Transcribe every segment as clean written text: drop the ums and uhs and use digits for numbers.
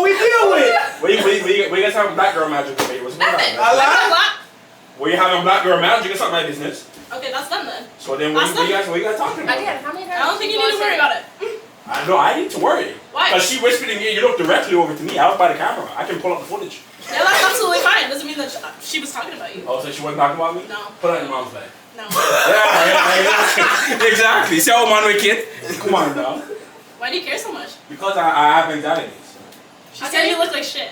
we deal with. What you guys having black girl magic over here? What's going on? Nothing. Well, you having black girl magic? It's not my business. Okay, that's done then. So then, what you guys talking about? Again, how many times? I don't think you need to worry about it. I need to worry. Why? Because she whispered in you look directly over to me. I was by the camera. I can pull up the footage. Yeah, that's absolutely fine. Doesn't mean that she was talking about you. Oh, so she wasn't talking about me? No. Put it in your mom's bag. No. Yeah, exactly. See how man wicked? Come on, dog. Why do you care so much? Because I have anxieties. She said you look like shit.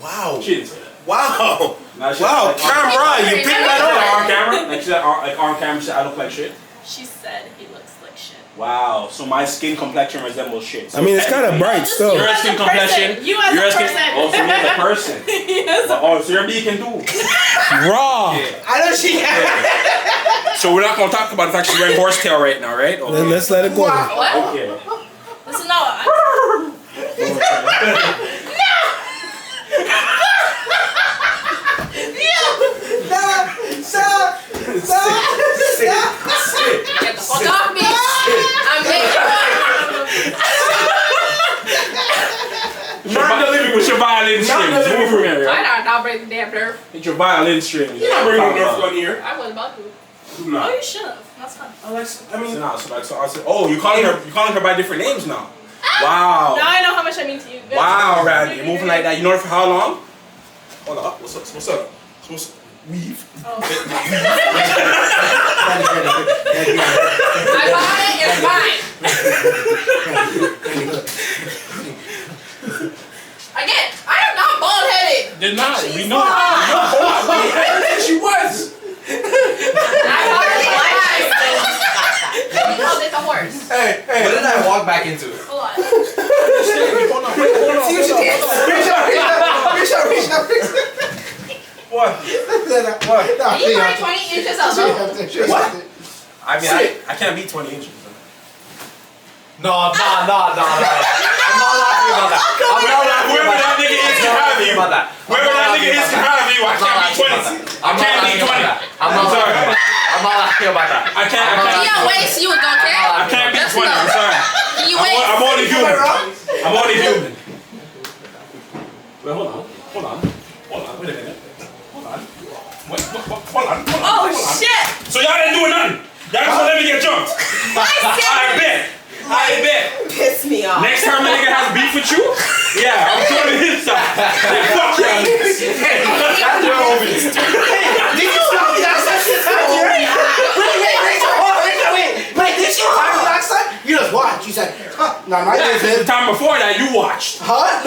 Wow. She didn't say that. Wow. Nah, she Wow, like, camera, you picked that up. on camera? Like she said, like on camera, she said I look like shit? She said he looks like shit. Wow, so my skin complexion resembles shit. So I mean, it's kind of bright still. Your skin complexion. You as a person. Oh, so you're the person. Yes. Oh, so you're beacon too. Raw. Yeah. I know she. So we're not gonna talk about the fact she's wearing horsetail right now, right? Okay. Let's let it go. What? Okay. Listen, no. Stop. Get the fuck off me! I'm making Not the living with your violin strings. Move from here. Why not break the damn nerve? It's your violin strings. You're not bringing no nerf gun here. I was about to. Do Oh, not. you should have. That's fine. I mean, So I said, oh, you're calling her by different names now. Wow. Now I know how much I mean to you. Bitch. Wow, Randy, you're moving like that. You know for how long? Hold up. What's up? Weave. Oh. I bought it, it's mine. Again, I am not bald-headed. Did not. We know. She was. I bought it twice. We called it the horse. hey. What did I walk back into? Hold on. Hold on. See what you did? Reach out. What? Are you wearing 20 inches of bone? What? I mean, I can't be 20 inches. No. I'm not laughing about that. I'm not laughing Whoever that nigga is can have you. about that. Whoever that nigga is can have you. I can't be 20. I'm not laughing about that. I'm not laughing about that. I can't. Can you waste you don't care? I can't be 20. I'm sorry. Can you waste? I'm only human. I'm only human. Wait, hold on. Wait a minute. Hold on. Oh, shit. So y'all didn't do nothing. Y'all just let me get jumped. I bet. Piss me off. Next time a nigga has beef with you, yeah, I'm joining his side. Like, fuck y'all niggas. That's your own beef. Did you stop? That's that shit. Wait, did she talk to that son? You just watched. You said, huh? No, my The time before that, you watched. Huh?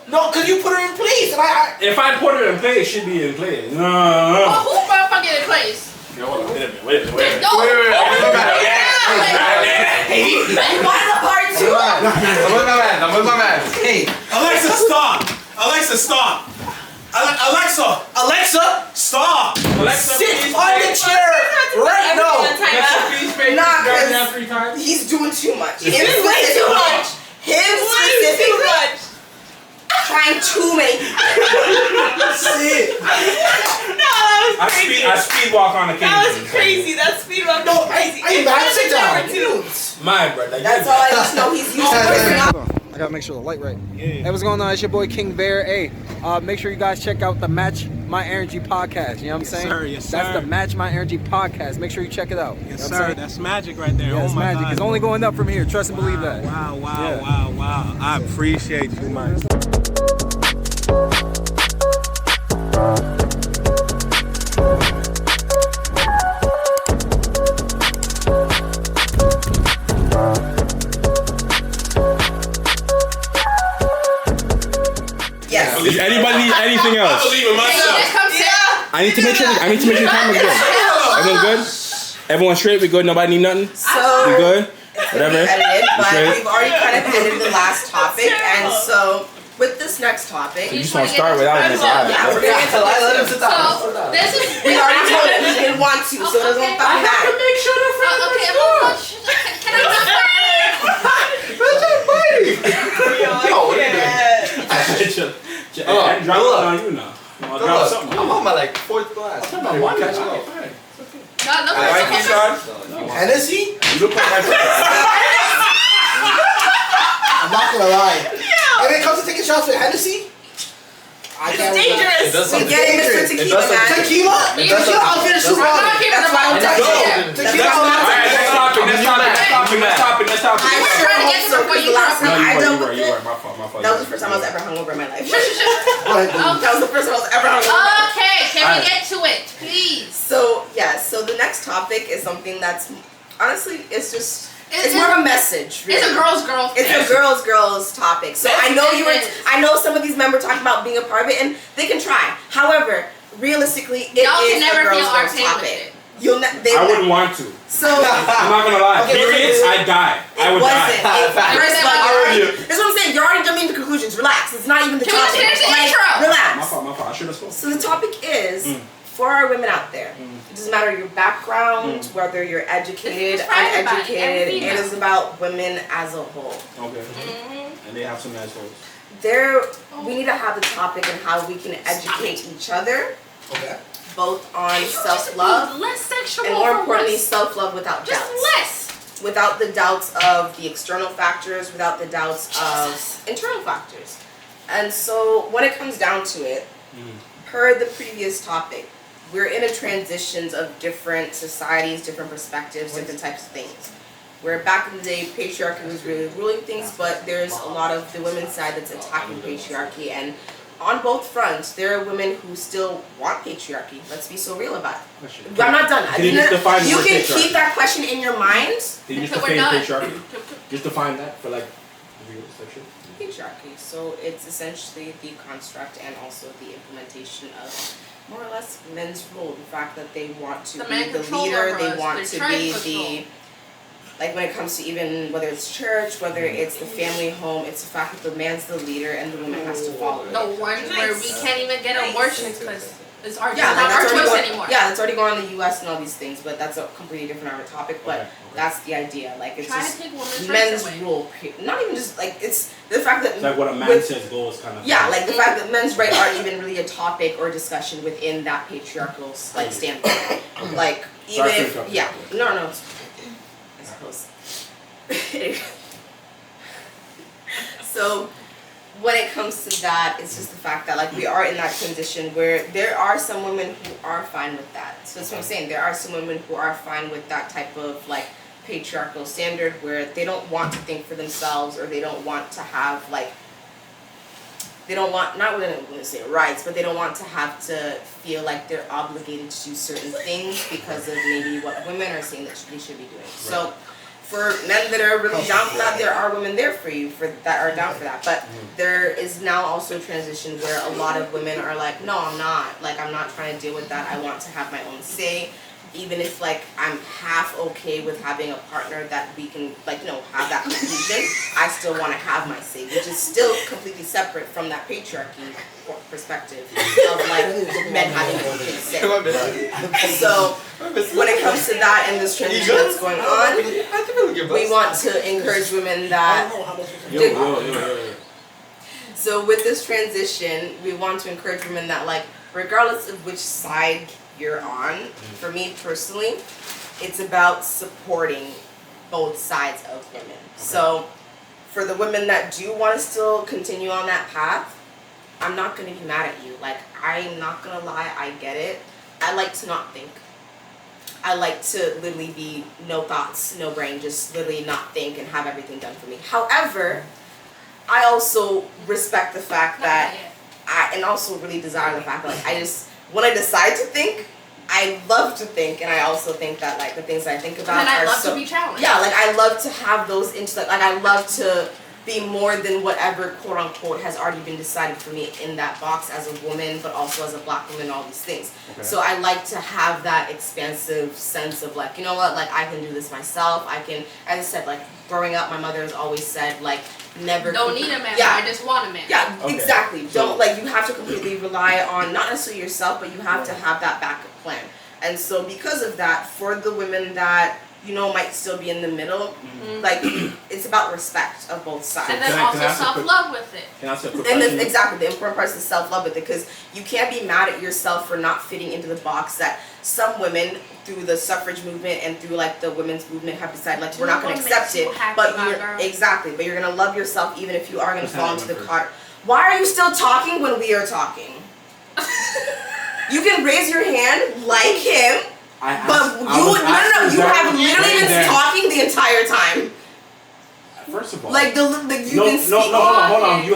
No, because you put her in place, and If I put her in place, she'd be in place. No. Well, who motherfucking in place? Yo, hold on, wait a minute. No. You wanted a part two? I'm with my man. Hey. Alexa, stop! Alexa, stop! Alexa, stop! Alexa, sit please on the chair right now. Alexa, please pay Nah, this cause 3 times. he's doing too much. This is way too much. Him Way too specifically much. trying too many. Sit. No, that was crazy. I speed walk on the king. That was crazy. That speed run No, was crazy. I bad sit down. My brother. That's all I just know. He's used to working out. I gotta make sure the light right. Hey, what's going on? It's your boy King Bear. Hey, make sure you guys check out the Match My Energy podcast. You know what I'm saying? Sir, yes, That's sir. the Match My Energy podcast. Make sure you check it out. Yes, You know what I'm sir. saying? That's magic right there. Yeah, oh it's my magic. God. It's only going up from here. Trust and believe that. Wow. I appreciate you, man. Yes. Anybody need anything else? I believe in myself. I need to make sure the camera's good. Everyone's good? Everyone's straight? We good? Nobody need nothing? So We good? it's Whatever. gonna be edited, but Okay. we've already kind of ended the last topic, and so with this next topic, You just want to start without me. yeah, we're gonna get to Let him sit down. So, this is... We already told him we didn't want to, so it doesn't Okay. fucking matter. Make sure the friend Okay, can I just... And drop it on you now. Drop something. I'm on my like fourth glass. Catch No, look, Like it's you, okay. son? Hennessy? You look like my I'm not gonna lie. When it comes to taking shots with Hennessy, I It's can't dangerous. We get it, Mr. Tequila, man. Tequila? Tequila, I'll finish the water. That's why I'm Let's go. texting. Tequila, Alright, next topic. I sure hope so, because the last time I dealt with You it, right. My fault. that was the first time I was ever hungover in my life. Go ahead, dude. That was the first time I was ever hungover. Okay, can we get to it, please? So the next topic is something that's honestly, it's more of a message. Really. It's a girls. It's a girls topic. So I know some of these men were talking about being a part of it, and they can try. However, realistically, it Y'all is can never a feel girls arcane with topic. it. I wouldn't want to. So I'm not gonna lie. Okay, Periods, I die. I would die. First of all, that's what I'm saying. You're already jumping into conclusions. Relax. It's not even the Can we topic. finish the Like, intro? relax. My fault. I should have spoken. So the topic is for our women out there. It doesn't matter your background, whether you're educated, It's for everybody, uneducated. every It female. is about women as a whole. Okay. And they have some assholes. We need to have the topic and how we can educate each other, Okay. both on self-love Less sexual. and more for importantly, once. self-love without Just doubts. less. Without the doubts of the external factors, without the doubts of internal factors. And so when it comes down to it, per the previous topic, we're in a transitions of different societies, different perspectives, different types of things. Where back in the day, patriarchy was really ruling things, but there's a lot of the women's side that's attacking patriarchy. And on both fronts, there are women who still want patriarchy. Let's be so real about it. I'm not done. Can you just define the You word can patriarchy? keep that question in your mind. Can you just Until we're define done. patriarchy? Just define that for like real section. Patriarchy. So it's essentially the construct and also the implementation of more or less men's role. The fact that they want to The be men the control leader, over they us. want They're to trying be to control. the, like when it comes to even whether it's church, whether it's the family home, it's the fact that the man's the leader and the woman has to follow it. The ones where we can't even get abortions because it's our, Yeah, it's like not our that's already choice going, anymore. yeah, that's already going on in the U.S. and all these things, but that's a completely different topic. But Okay. that's the idea. Like it's Try to just take women's men's rights away. rule. Not even just like it's the fact that It's like what a man with- says goes kind of. Yeah, like the fact that men's rights aren't even really a topic or discussion within that patriarchal like standpoint. Like even Sorry to if interrupt. yeah, no, it's I suppose. So when it comes to that, it's just the fact that like we are in that transition where there are some women who are fine with that. So that's what I'm saying. There are some women who are fine with that type of like patriarchal standard where they don't want to think for themselves or they don't want to have like they don't want, not really going to say rights, but they don't want to have to feel like they're obligated to do certain things because of maybe what women are saying that they should be doing. So for men that are really down for that, there are women there for you that are down for that. But there is now also a transition where a lot of women are like, no, I'm not. Like, I'm not trying to deal with that. I want to have my own say. Even if, like, I'm half okay with having a partner that we can, like, have that cohesion, I still want to have my say, which is still completely separate from that patriarchy perspective of, like, men having a complete say. So, when it comes to that and this transition that's going on, we want to encourage women that... So, with this transition, we want to encourage women that, like, regardless of which side you're on, for me personally, it's about supporting both sides of women. So for the women that do want to still continue on that path, I'm not going to be mad at you. Like, I'm not going to lie, I get it. I like to not think. I like to literally be no thoughts, no brain, just literally not think and have everything done for me. However, I also respect the fact that and also really desire the fact that like when I decide to think, I love to think, and I also think that like the things that I think about And I are love so, to be challenged. yeah, like I love to have those like I love to be more than whatever quote unquote has already been decided for me in that box as a woman, but also as a black woman, all these things. Okay. So I like to have that expansive sense of like, you know what, like I can do this myself. I can, as I said, like growing up, my mother has always said like never Don't need a man, yeah. I just want a man. Yeah, Okay. exactly. So- Don't like you have to completely rely on not necessarily yourself, but you have to have that backup plan. And so because of that, for the women that might still be in the middle. Like, it's about respect of both sides. And then Can I also ask a quick- self-love with it. Can I ask a quick And question? exactly, the important part is the self-love with it, because you can't be mad at yourself for not fitting into the box that some women, through the suffrage movement and through like the women's movement, have decided like we're not going to accept it. But but you're going to love yourself even if you are going to fall into the cart. Why are you still talking when we are talking? You can raise your hand like him, but you have literally been talking the entire time. First of all, Like you can speak. hold on. You're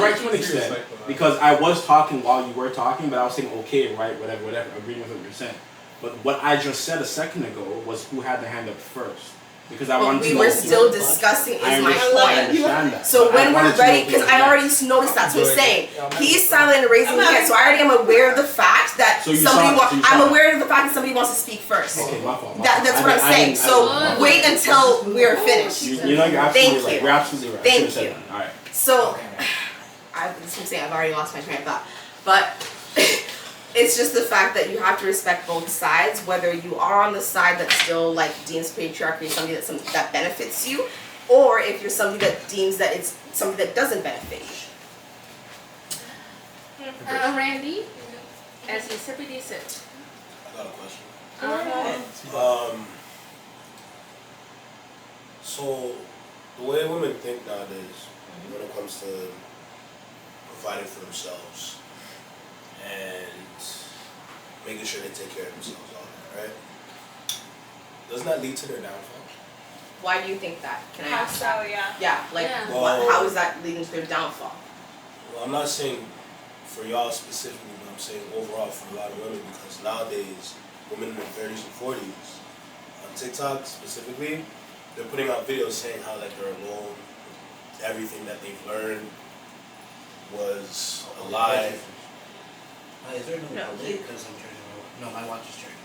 right to an extent, because I was talking while you were talking, but I was saying okay, right, whatever, agreeing with what you're saying. But what I just said a second ago was who had the hand up first, because I wanted to know. We were still discussing is my I point. understand that. So when we're ready, because I already already. noticed that. So I'm saying he's silent and raising his hand. So I already am aware of the fact that So you somebody. saw it, so you saw I'm it. aware of the fact that somebody wants to speak first. Okay, my fault. That's what I'm saying. So wait until we're finished. You're absolutely right. You're absolutely right. Thank you. All right. So that's what I'm saying. I've already lost my train of thought, but. It's just the fact that you have to respect both sides, whether you are on the side that still like deems patriarchy as something that benefits you, or if you're somebody that deems that it's something that doesn't benefit you. Randy, as he sippity sip. I got a question. Uh-huh. So the way women think nowadays, when it comes to providing for themselves and making sure they take care of themselves, all that, right? Doesn't that lead to their downfall? Why do you think that? Can I How ask so, that? yeah. Yeah, like Well- how is that leading to their downfall? Well, I'm not saying for y'all specifically, but I'm saying overall for a lot of women, because nowadays, women in their 30s and 40s, on TikTok specifically, they're putting out videos saying how like they're alone, everything that they've learned was a lie. Is there No, he- because I'm turning my No, my watch is turning.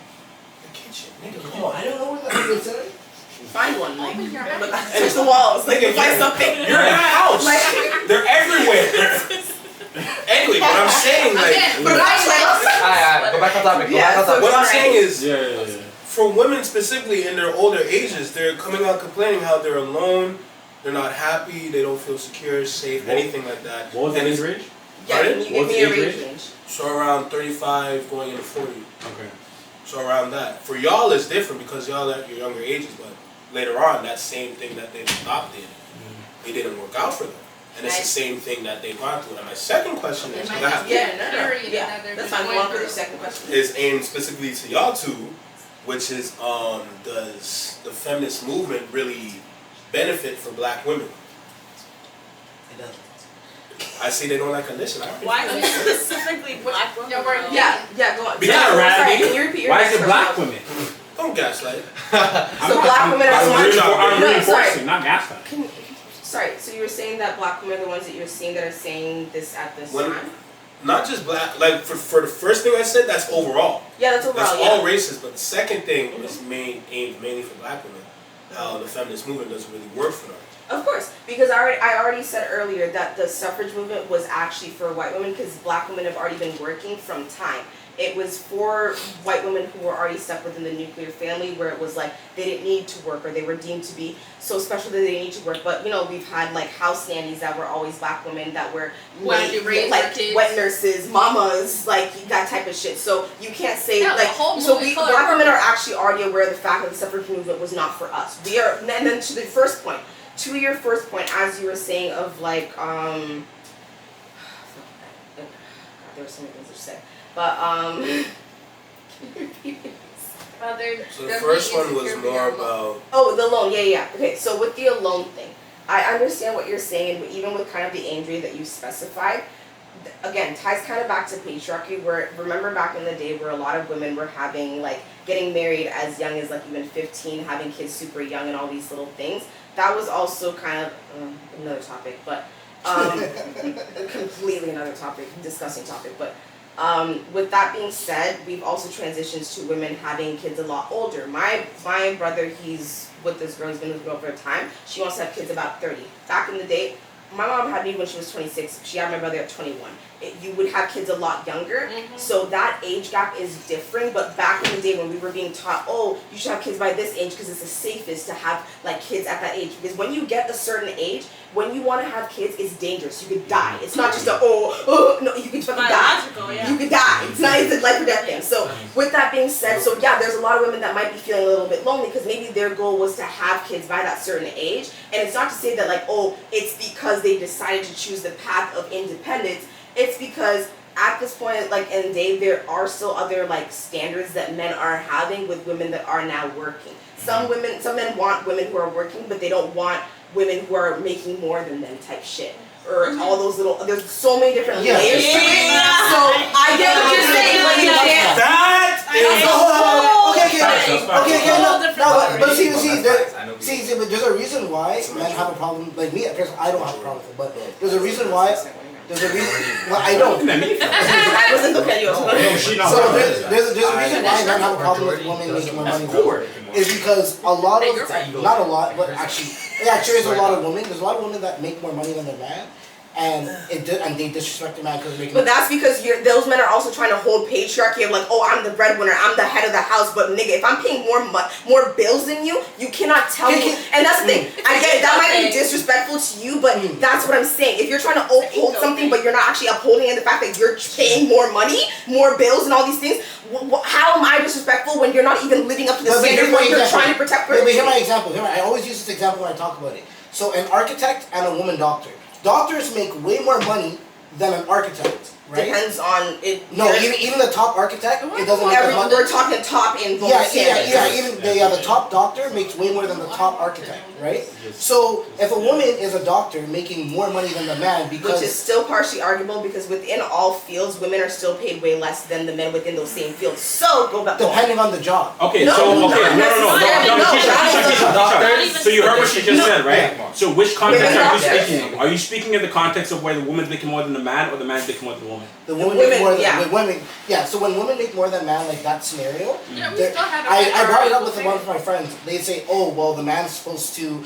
The kitchen, nigga, Come come on, on. I don't know what that thing is today. Find one, like Open your eyes. look, touch the walls, like Nigga, find something. You're in a house. Like, They're everywhere. Anyway, what I'm saying, like, Again, but Alright, go back on topic. Yeah, so- what I'm saying is, Yeah. for women specifically in their older ages, they're coming out complaining how they're alone, they're not happy, they don't feel secure, safe, anything like that. What was the And age it's- range? yeah, can you give What's me a the age range? range? So around 35 going into 40. Okay. So around that. For y'all it's different because y'all at your younger ages, but later on that same thing that they've adopted, it didn't work out for them. And it's the same thing that they've gone through. And my second question is, might that Yeah, no, Period, yeah. that they're That's just fine. Go going on for the through. second question. is aimed specifically to y'all two, which is does the feminist movement really benefit for black women? It doesn't. I see they don't like to listen. I already Why feel is it. it specifically black women? Yeah, go on. Because Sorry, Randy, can you repeat your why next is it black question? women? Don't gaslight. So black women are the ones. I'm No, reinforcing, sorry. not gaslighting. Sorry, so you were saying that black women are the ones that you're seeing that are saying this at this When- time? Not just black, like for the first thing I said, that's overall. Yeah, that's overall, That's yeah. all races, but the second thing is aimed mainly for black women. How the feminist movement doesn't really work for them. Of course, because I already said earlier that the suffrage movement was actually for white women because black women have already been working from time. It was for white women who were already stuck within the nuclear family where it was like they didn't need to work or they were deemed to be so special that they didn't need to work. But you know, we've had like house nannies that were always black women that were Wanted to raise like their kids. wet nurses, mamas, like that type of shit. So you can't say No, the like whole so movie we color black women purple. are actually already aware of the fact that the suffrage movement was not for us. We are, and then to the first point. To your first point, as you were saying of like, God, there were so many things to say, but So the first one was more about oh, the loan, yeah. Okay, so with the alone thing, I understand what you're saying, but even with kind of the injury that you specified, again, ties kind of back to patriarchy, where remember back in the day where a lot of women were having like getting married as young as like even 15, having kids super young and all these little things. That was also kind of another topic, but completely another topic, disgusting topic. But with that being said, we've also transitioned to women having kids a lot older. My brother, he's with this girl, he's been with this girl for a time. She wants to have kids about 30. Back in the day, my mom had me when she was 26. She had my brother at 21. You would have kids a lot younger, so that age gap is different. But back in the day when we were being taught, oh, you should have kids by this age because it's the safest to have like kids at that age. Because when you get a certain age, when you want to have kids, it's dangerous. You could die. It's not just a no, you could fucking die. Yeah. You could die. It's a life or death thing. So with that being said, so yeah, there's a lot of women that might be feeling a little bit lonely because maybe their goal was to have kids by that certain age. And it's not to say that like, oh, it's because they decided to choose the path of independence. It's because at this point, like in the day, there are still other like standards that men are having with women that are now working. Some men want women who are working, but they don't want women who are making more than them type shit. Or all those little, there's so many different layers to it. So I get what you're saying, but you can't. But there's a reason why men have a problem. Like me, because I don't have a problem with it, but there's a reason why. There's a reason. Well, I don't. I wasn't looking at you. So there's a reason why men have a problem with women making more money. Is because a lot of, not a lot, but actually, there's a lot of women. There's a lot of women that make more money than their man. And they disrespect the man because they're making. But that's because those men are also trying to hold patriarchy of like, oh, I'm the breadwinner, I'm the head of the house. But nigga, if I'm paying more bills than you, you cannot tell me. And that's the thing. I get it. That might be disrespectful to you, but that's what I'm saying. If you're trying to uphold something, but you're not actually upholding it, the fact that you're paying more money, more bills, and all these things, how am I disrespectful when you're not even living up to the standard when you're trying to protect? But here's my example. I always use this example when I talk about it. So an architect and a woman doctor. Doctors make way more money than an architect, right? Depends on it. No, even the top architect, it doesn't make as much. We're talking top in both standards. Even the top doctor makes way more than the top architect, right? So if a woman is a doctor making more money than the man, because which is still partially arguable because within all fields, women are still paid way less than the men within those same fields. So go back. Depending on the job. Okay, so you heard what she just said, right? So which context are you speaking of? Are you speaking in the context of where the woman's making more than the man, or the man's making more than the woman? The women make more than women. Yeah. So when women make more than man, like that scenario, I brought it up with one of my friends. They'd say, "Oh, well, the man's supposed to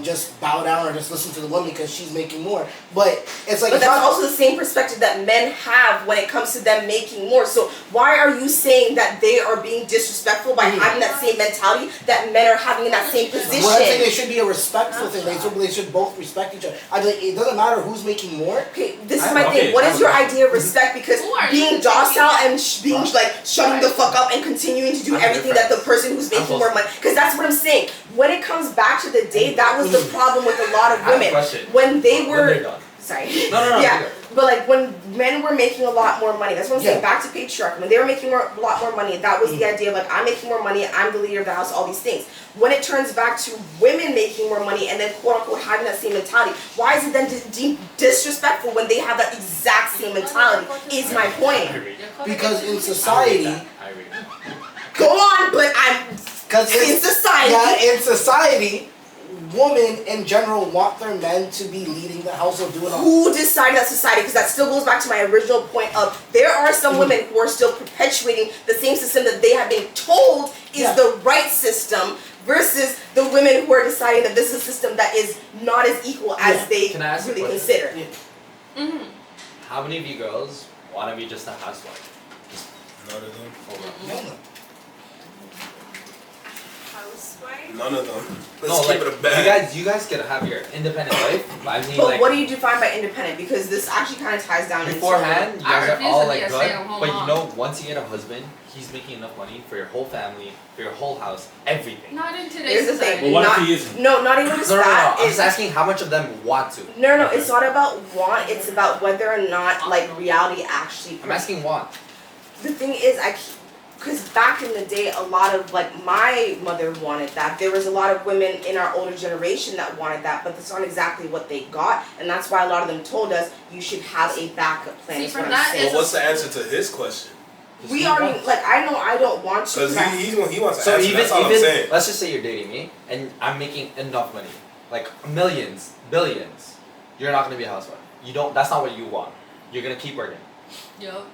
just bow down or just listen to the woman because she's making more." But it's like. But that's also the same perspective that men have when it comes to them making more. So why are you saying that they are being disrespectful by having that same mentality that men are having in that same position? Well, I think it should be a respectful thing. They should both respect each other. It doesn't matter who's making more. Okay, this is my thing. What is your idea of respect? Because being docile and being like shutting the fuck up and continuing to do everything that the person who's making more money. Because that's what I'm saying. When it comes back to the day, that was the problem with a lot of women. When they were. Sorry. No. Yeah, but like when men were making a lot more money, that's what I'm saying. Back to patriarchy. When they were making a lot more money, that was the idea of like, I'm making more money, I'm the leader of the house, all these things. When it turns back to women making more money and then quote unquote having that same mentality, why is it then deemed disrespectful when they have that exact same mentality? Is my point. Because in society. Go on, but in society. Yeah, in society. Women in general want their men to be leading the house or doing all. Who decided that society? Because that still goes back to my original point of there are some women who are still perpetuating the same system that they have been told is the right system versus the women who are deciding that this is a system that is not as equal as they really consider. How many of you girls want to be just a housewife? None of them. No. None of them. Let's keep it a bag. You guys can have your independent life, but I mean, but what do you define by independent? Because this actually kind of ties down beforehand, you guys are all like good, but you know, once you get a husband, he's making enough money for your whole family, for your whole house, everything. Not in today's society. Well, what if he isn't? No, not even just that. I'm just asking how much of them want to. No, it's not about want. It's about whether or not like reality actually. I'm asking want. The thing is, because back in the day, a lot of, like, my mother wanted that. There was a lot of women in our older generation that wanted that, but that's not exactly what they got. And that's why a lot of them told us, you should have a backup plan. See, from that well, what's the answer to his question? We already, like, I know I don't want to. Because he wants to so answer, even, that's all I'm saying. Let's just say you're dating me, and I'm making enough money. Like, millions, billions. You're not going to be a housewife. That's not what you want. You're going to keep working. Yup.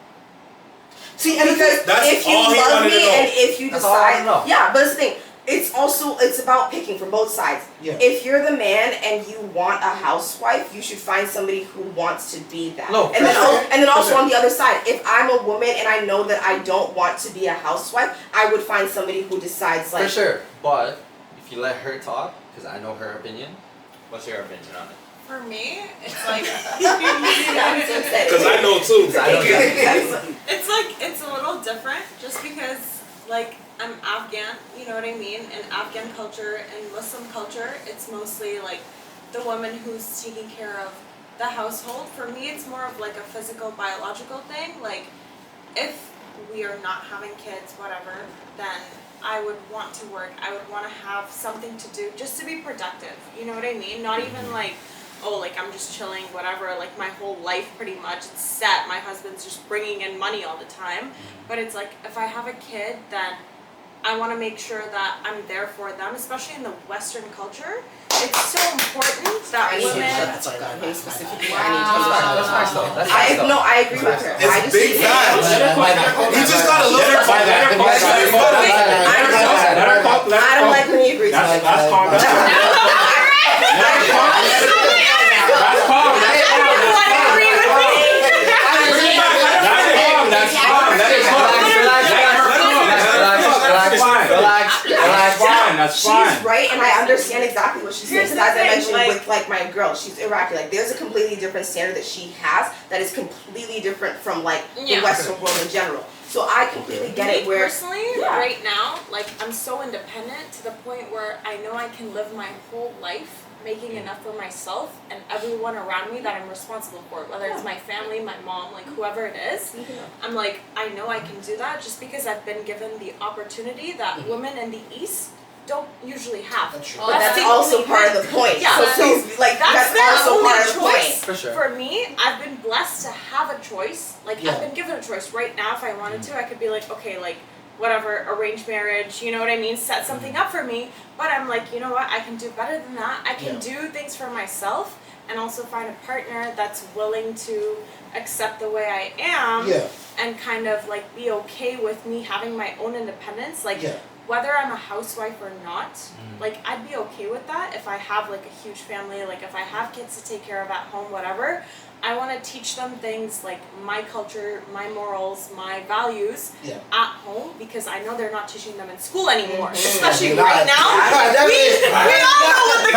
See, and because if you love me and if you decide, but it's the thing, it's about picking from both sides. Yeah. If you're the man and you want a housewife, you should find somebody who wants to be that. No, and then also on the other side, if I'm a woman and I know that I don't want to be a housewife, I would find somebody who decides like. For sure, but if you let her talk, because I know her opinion. What's your opinion on it? For me, it's like Because I know too. it's a little different just because like I'm Afghan, you know what I mean? In Afghan culture and Muslim culture, it's mostly like the woman who's taking care of the household. For me, it's more of like a physical, biological thing. Like if we are not having kids, whatever, then I would want to work. I would want to have something to do just to be productive. You know what I mean? Not even like, oh, like I'm just chilling, whatever. Like my whole life pretty much, it's set. My husband's just bringing in money all the time. But it's like, if I have a kid, then I want to make sure that I'm there for them, especially in the Western culture. It's so important that women. That's facts though. That's facts though. No, I agree with her. It's big facts. You just gotta look at I don't like when you agree. That's calm. That's calm. That's fine. She's right, and I understand exactly what she's saying. Because as I mentioned with like my girl, she's Iraqi. Like there's a completely different standard that she has that is completely different from like the Western world in general. So I completely get it. Where personally, right now, like I'm so independent to the point where I know I can live my whole life making enough for myself and everyone around me that I'm responsible for, whether it's my family, my mom, like whoever it is. I'm like, I know I can do that just because I've been given the opportunity that women in the East don't usually have. But that's also part of the point. Yeah, so please, like that's also part of the point. For sure. For me, I've been blessed to have a choice. Like I've been given a choice. Right now, if I wanted to, I could be like, okay, like whatever, arranged marriage, you know what I mean? Set something up for me. But I'm like, you know what? I can do better than that. I can do things for myself and also find a partner that's willing to accept the way I am and kind of like be okay with me having my own independence. Like whether I'm a housewife or not, like I'd be okay with that if I have like a huge family, like if I have kids to take care of at home, whatever. I want to teach them things like my culture, my morals, my values at home because I know they're not teaching them in school anymore. Especially right now, we all know what the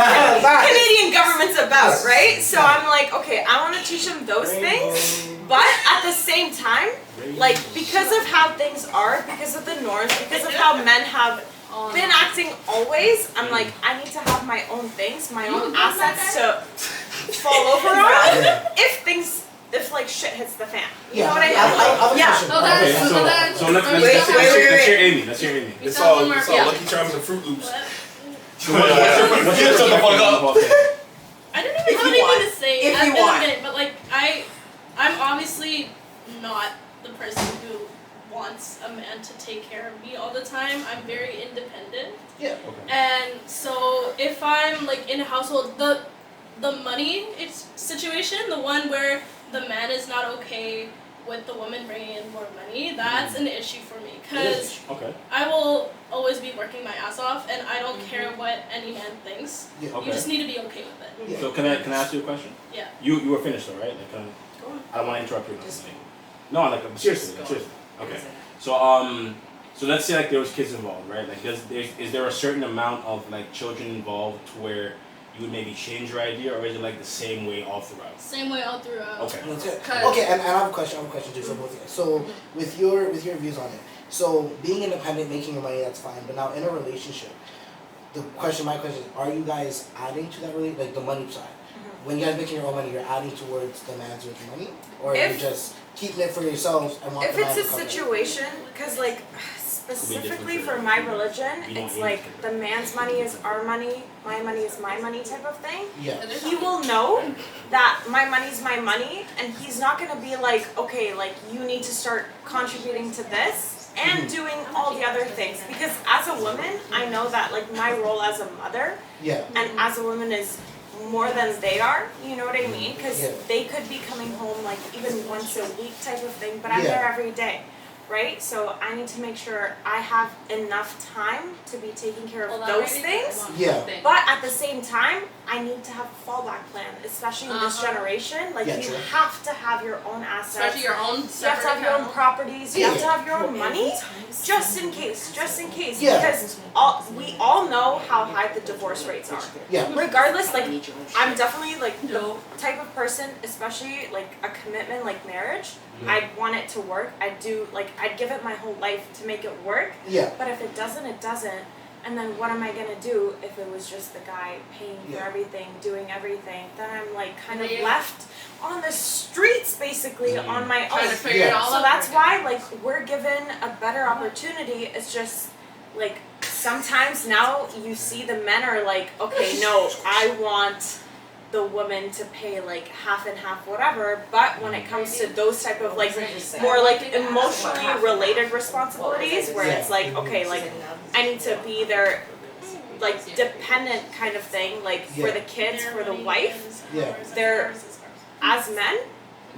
Canadian government's about, right? So I'm like, okay, I want to teach them those things, but at the same time, like because of how things are, because of the norms, because of how men have been acting always, I'm like, I need to have my own things, my own assets to fall over on if like shit hits the fan. You know what I mean? So let's hear Amy. Let's hear Amy. It's all Lucky Charms and Fruit Loops. I don't even have anything to say at the minute, but like I'm obviously not the person who wants a man to take care of me all the time. I'm very independent. Yeah. Okay. And so if I'm like in a household, the money situation, the one where the man is not okay with the woman bringing in more money, that's an issue for me because I will always be working my ass off and I don't care what any man thinks. You just need to be okay with it. So can I ask you a question? Yeah. You were finished though, right? Like, go on. I don't want to interrupt you. No, like seriously. Okay. So let's say like there was kids involved, right? Like is there a certain amount of like children involved to where you would maybe change your idea, or is it like the same way all throughout? Same way all throughout. Okay. Okay, and I have a question too for both of you. So with your views on it, so being independent, making your money, that's fine. But now in a relationship, my question is, are you guys adding to that really, like the money side? When you guys making your own money, you're adding towards the man's making money, or you're just keeping it for yourselves and want the man to If it's a situation, because like specifically for my religion, it's like the man's money is our money, my money is my money type of thing. Yeah. He will know that my money's my money, and he's not gonna be like, okay, like you need to start contributing to this and doing all the other things. Because as a woman, I know that like my role as a mother and as a woman is more than they are, you know what I mean? Because they could be coming home like even once a week type of thing, but I'm there every day. right? So I need to make sure I have enough time to be taking care of those things. Yeah. But at the same time, I need to have a fallback plan, especially in this generation. Like, you have to have your own assets. Especially your own. You have to have your own properties. You have to have your own money, just in case. Because we all know how high the divorce rates are. Yeah. Regardless, like, I'm definitely like the type of person, especially like a commitment like marriage. I'd want it to work. I'd give it my whole life to make it work. Yeah. But if it doesn't, it doesn't. And then what am I gonna do if it was just the guy paying for everything, doing everything? Then I'm like kind of left on the streets basically on my own. Trying to figure it all so out that's again. why like we're given a better opportunity. It's just like sometimes now you see the men are like, okay, no, I want the woman to pay like half and half whatever, but when it comes to those type of like more like emotionally related responsibilities where it's like, okay, like I need to be their like dependent kind of thing, like for the kids, for the wife, they're as men,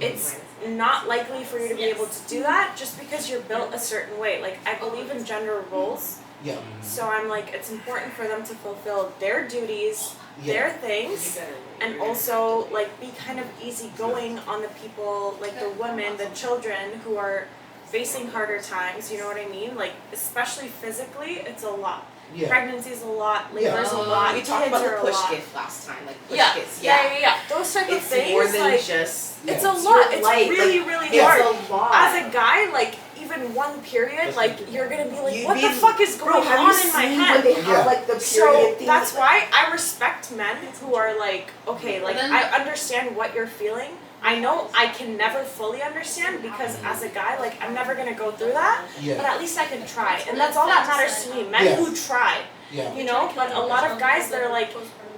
it's not likely for you to be able to do that just because you're built a certain way. Like I believe in gender roles. Yeah. So I'm like, it's important for them to fulfill their duties, their things, and also like be kind of easygoing on the people, like the women, the children who are facing harder times, you know what I mean? Like especially physically, it's a lot. Pregnancy is a lot, labor is a lot. We talked about the push lot. gift last time, like push gifts. Yeah. Those type of It's things. more than like, just. it's a lot. It's light. really, like, really it's hard. a lot. As a guy, like even one period, like you're gonna be like, what the fuck is Bro, going have on you in my seen head? when they have like the period So thing? that's why I respect men who are like, okay, like then- I understand what you're feeling. I know I can never fully understand because as a guy, like I'm never gonna go through that. Yeah. But at least I can try, and that's all that matters to me. Men who try, you know. But a lot of guys, they're like,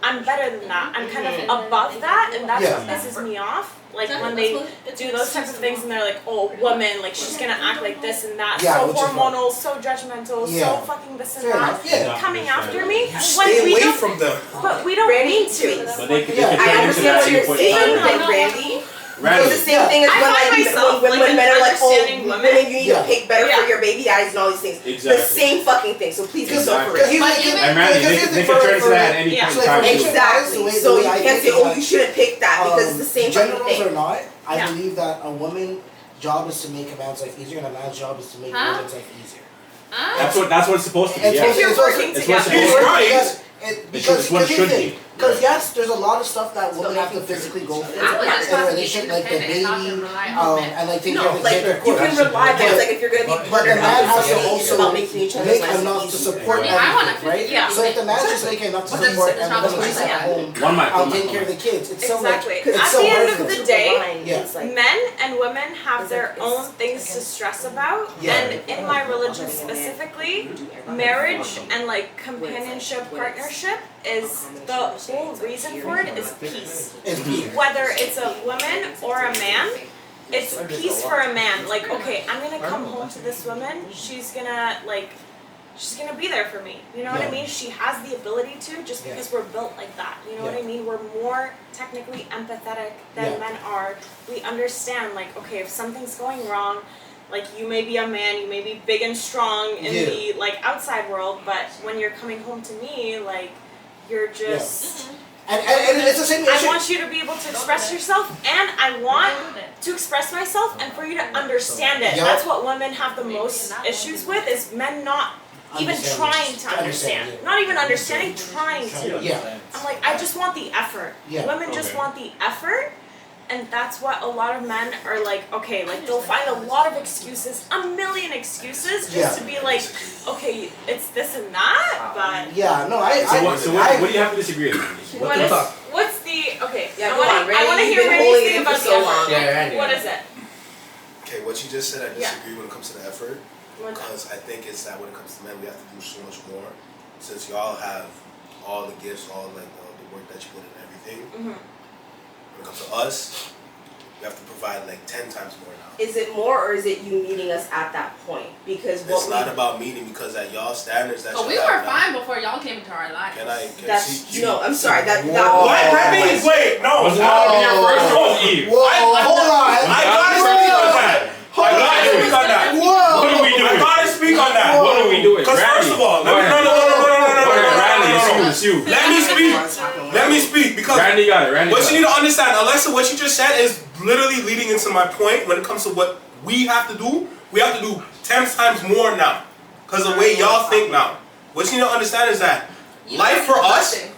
I'm better than that. I'm kind of above that, and that's what pisses me off. Like when they do those types of things and they're like, oh, woman, like she's gonna act like this and that, so hormonal, so judgmental, so fucking this and that, coming after me. Stay When we away don't, from them. but we don't need to. But they could I understand what you're saying, like Randy. It's the same thing as when men are like, oh, women, you need to pick better for your baby daddies and all these things. Exactly. The same fucking thing. So please be so for it. And Randy, they can turn to that at any point in time. Exactly. So you can't say, oh, you shouldn't pick that because it's the same fucking thing. Generals or not, I believe that a woman's job is to make a man's life easier, and a man's job is to make a woman's life easier. That's what it's supposed to be. If you're working together. Because yes, there's a lot of stuff that women have to physically go through in a relationship, like the baby, and like taking care of the kid. You can rely, but it's like if you're gonna be But the man has to it's also about making each other's make lives enough to easier. support everything, right? Yeah. So if the man's just making enough to support and the woman's at home, taking care of the kids, it's so like Exactly. it's At so the hard end for of them. the day, It's like, men and women have their own things to stress about, and in my religion specifically, marriage and like companionship, partnership is the whole reason for it is peace. Whether it's a woman or a man, it's peace for a man. Like, okay, I'm gonna come home to this woman, she's gonna be there for me. You know what I mean? She has the ability to, just because we're built like that. You know what I mean? We're more technically empathetic than men are. We understand, like, okay, if something's going wrong, like you may be a man, you may be big and strong in the like outside world, but when you're coming home to me, like you're just and it's the same issue. I want you to be able to express yourself, and I want to express myself and for you to understand it. That's what women have the most issues with, is men not even trying to understand. Not even understanding, trying to. I'm like, I just want the effort. Women just want the effort. And that's what a lot of men are like, okay, like they'll find a lot of excuses, a million excuses, just to be like, okay, it's this and that, but... What do you have to disagree with? What's the, okay, Yeah, I want to hear Randy's thing about the effort. Randy. What is it? Okay, what you just said, I disagree when it comes to the effort. Because I think it's that when it comes to men, we have to do so much more. Since y'all have all the gifts, all like the work that you put in everything. When it comes to us, we have to provide like 10 times more now. Is it more, or is it you meeting us at that point? Because it's not about meeting, because at y'all standards that we were fine before y'all came into our lives. Can I no, I'm sorry. That wait, no. Was that your first rose, Eve? Hold on. I gotta speak on that. Whoa. you. Let me speak. Let me speak because Randy got it. what you need to understand, Alexa, what you just said is literally leading into my point when it comes to what we have to do. We have to do 10 times more now because of the way y'all think now. What you need to understand is that life for us.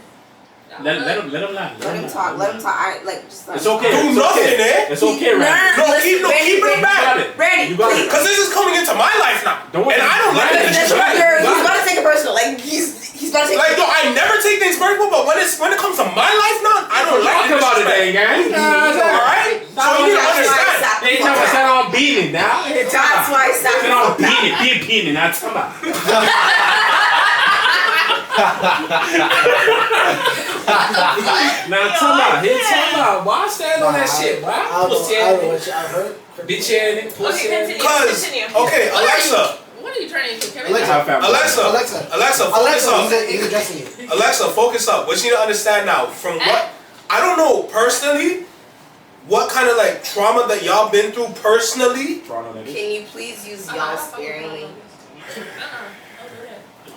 Let him laugh. Let him talk. I just it's okay. Do nothing, eh? It's okay, Randy. No, keep it back. Randy, because this is coming into my life now. Don't worry. And I don't like this. He's about to take it personal. Like he's about to take. Like no, I never take things personal, but when it comes to my life now, I don't like Talk about it, gang. All right. So you need to understand. Anytime I said I'm beating now. That's why I stopped. I'm beating. That's about. Now come on, why stand on that shit? Why? Bitch ass, pussy ass. Okay, Alexa. What are you trying to do? Alexa, focus up. He's addressing you. Alexa, focus up. What you need to understand now, from what I don't know personally, what kind of like trauma that y'all been through personally. Can you please use y'all sparingly?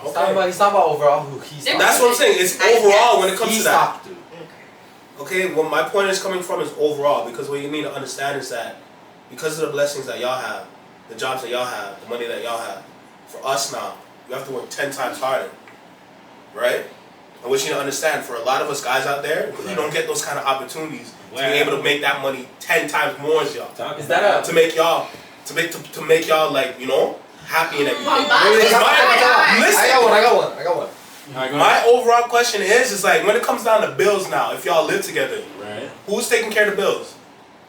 He's talking about overall who he's talking. That's what I'm saying. It's overall when it comes to that. Talked to. Okay, well my point is coming from is overall because what you need to understand is that because of the blessings that y'all have, the jobs that y'all have, the money that y'all have, for us now, you have to work 10 times harder. Right? And what you need to understand, for a lot of us guys out there, you don't get those kind of opportunities to be able to make that money 10 times more as y'all. Is that to make y'all like, you know, happy and everything. I got one. My overall question is like when it comes down to bills now, if y'all live together, right? Who's taking care of the bills?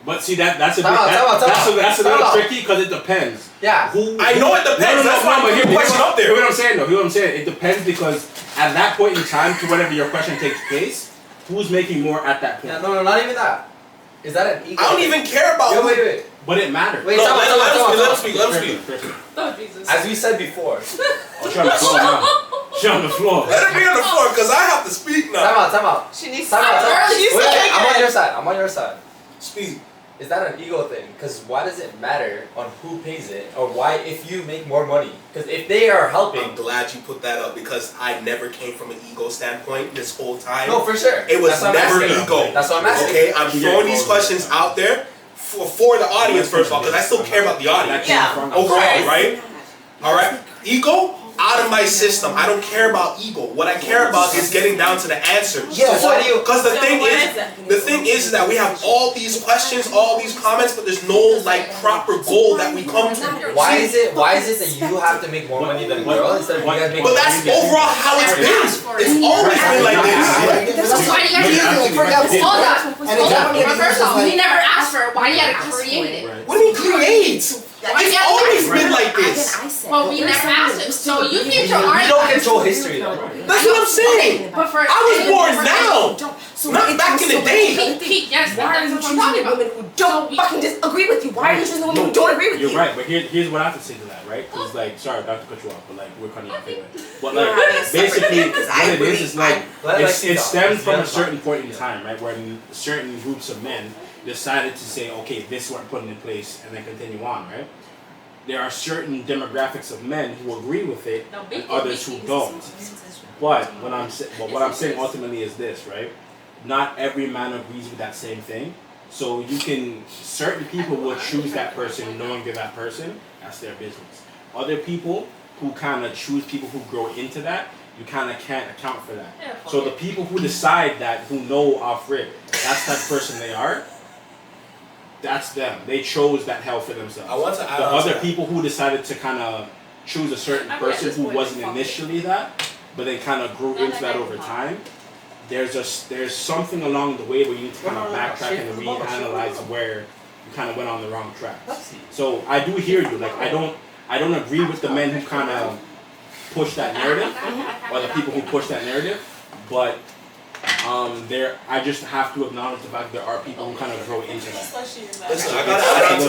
But see that's a little tricky because it depends. Yeah. I know it depends. That's why I'm putting the question up there. Hear what I'm saying though. Hear what I'm saying. It depends because at that point in time, to whenever your question takes place, who's making more at that point? Yeah, no, not even that. Is that an ego? I don't even care about. Wait. But it matters. Wait, let him speak. Oh Jesus. As we said before. She's on the floor now. She's on the floor. Let her be on the floor because I have to speak now. Time out. She needs time out. Wait, I'm on your side. Speak. Is that an ego thing? Because why does it matter on who pays it, or why if you make more money? Because if they are helping, I'm glad you put that up because I never came from an ego standpoint this whole time. No, for sure. It was never ego. That's what I'm asking. Okay, I'm throwing these questions out there for the audience first of all because I still care about the audience. Yeah. Overall, right? All right. Ego. Out of my system. I don't care about ego. What I care about is getting down to the answers. Yeah. So why do you? Because the thing is that we have all these questions, all these comments, but there's no like proper goal that we come to. Why is it that you have to make more money than a girl instead of you guys making? But that's overall how it's been. It's always been like this. Why do you have to hold up? First off, we never asked for it. Why do you have to create it? What do you create? It's always been like this. Well, we never asked it. So you think your We don't control history though. That's what I'm saying. But for I was born now, not back in the day. Yes, Why are you that's what choosing I'm talking about. women who don't fucking disagree with you? Why are you choosing women who don't agree with you? You're right, but here's what I have to say to that, right? Because like, sorry, not to cut you off, but like we're cutting you off anyway. But like, basically, what it is like it stems from a certain point in time, right, where certain groups of men decided to say, okay, this is what we're putting in place, and then continue on, right? There are certain demographics of men who agree with it, and others who don't. But what I'm saying ultimately is this, right? Not every man agrees with that same thing. So certain people will choose that person knowing they're that person. That's their business. Other people who kind of choose people who grow into that, you kind of can't account for that. So the people who decide that, who know off rip, that's the type of person they are. That's them. They chose that hell for themselves. I want to add the on other to people who decided to kind of choose a certain person who wasn't initially that, but they kind of grew into that over time. There's something along the way where you need to kind of backtrack and reanalyze where you kind of went on the wrong track. So I do hear you. Like I don't agree with the men who kind of push that narrative, or the people who push that narrative, but. I just have to acknowledge the fact there are people who kind of grow into that. Listen, I gotta add on to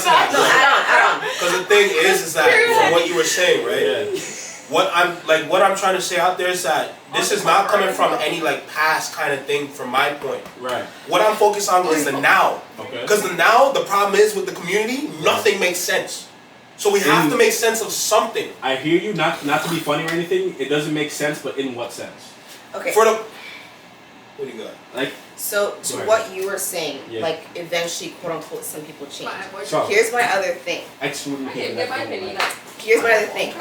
that. Because the thing is that from what you were saying, right? Yeah. What I'm trying to say out there is that this is not coming from any like past kind of thing from my point. Right. What I'm focused on is the now. Okay. Because the problem is with the community, nothing makes sense. So we have to make sense of something. I hear you, not to be funny or anything. It doesn't make sense, but in what sense? Okay. For the what do you got? Like. So to what you were saying, Yeah. like eventually, quote unquote, some people change. So, Here's my other thing. excluding people. Here's my other thing.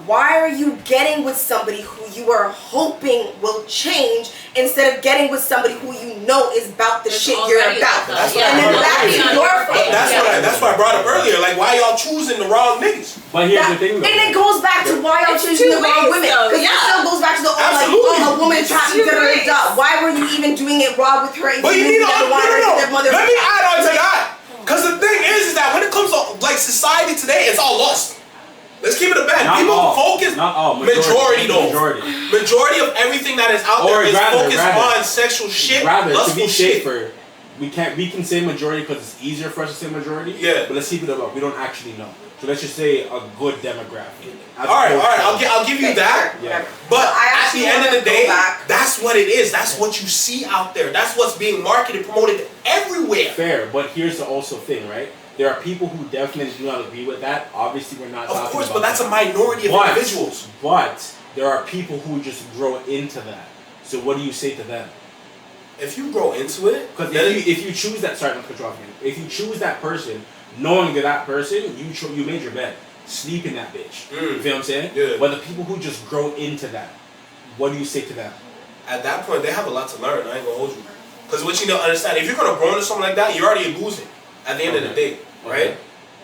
Why are you getting with somebody who you are hoping will change instead of getting with somebody who you know is about the shit you're about? That's And then that's your fault. That's what I brought up earlier. Like, why y'all choosing the wrong niggas? But here's the thing, though. And it goes back to why y'all choosing the wrong women. Because it still goes back to the a woman trapped in da. Why were you even doing it raw with her? But you need to no. Let me add on to that. Because the thing is that when it comes to like society today, it's all lust. Let's keep it a bad. People focus. Not all. Majority though. Majority of everything that is out there is focused on sexual shit. To be safer, we can say majority because it's easier for us to say majority. Yeah. But let's keep it up. We don't actually know. So let's just say a good demographic. All right. I'll give you that. Yeah. But at the end of the day, that's what it is. That's what you see out there. That's what's being marketed, promoted everywhere. Fair, but here's the also thing, right? There are people who definitely do not agree with that. Obviously, we're not talking about. Of course, but that's a minority of individuals. But there are people who just grow into that. So what do you say to them? If you grow into it, because if you choose that, sorry, not to cut you off again. If you choose that person, knowing that person, you made your bed, sleep in that bitch. You feel what I'm saying? Yeah. But the people who just grow into that, what do you say to them? At that point, they have a lot to learn. I ain't gonna hold you. Because what you need to understand, if you're gonna grow into something like that, you're already losing at the end of the day, right?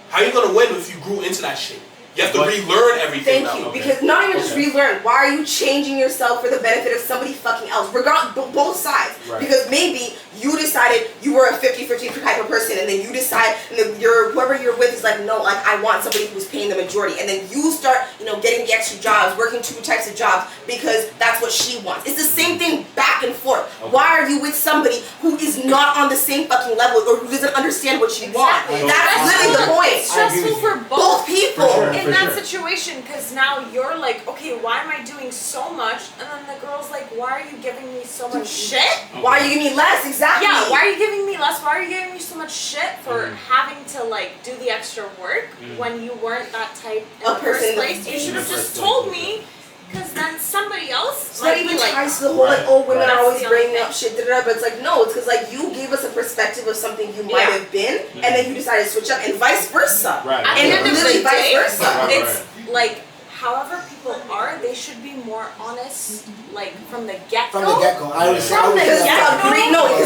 How are you gonna win if you grew into that shit? You have to relearn everything. Thank you. Because not even just relearn. Why are you changing yourself for the benefit of somebody fucking else? Both sides. Right. Because maybe you decided you were a 50-50 type of person, and then you decide, and then whoever you're with is like, no, like I want somebody who's paying the majority, and then you start, getting the extra jobs, working 2 types of jobs because that's what she wants. It's the same thing back and forth. Okay. Why are you with somebody who is not on the same fucking level or who doesn't understand what you want? That's really the point. It's stressful for both people. In that situation, because now you're like, okay, why am I doing so much? And then the girl's like, why are you giving me so much shit? Why are you giving me less? Exactly. Yeah, why are you giving me less? Why are you giving me so much shit for having to like do the extra work when you weren't that type in the first place? You should have just told me, because then somebody else. It's not even ties to the whole women are always bringing up shit, but it's like, no, it's because like you gave us a perspective of something you might have been, and then you decided to switch up, and vice versa. Right. And literally vice versa. It's like, however people are, they should be more honest, like from the get-go. From the get-go. Because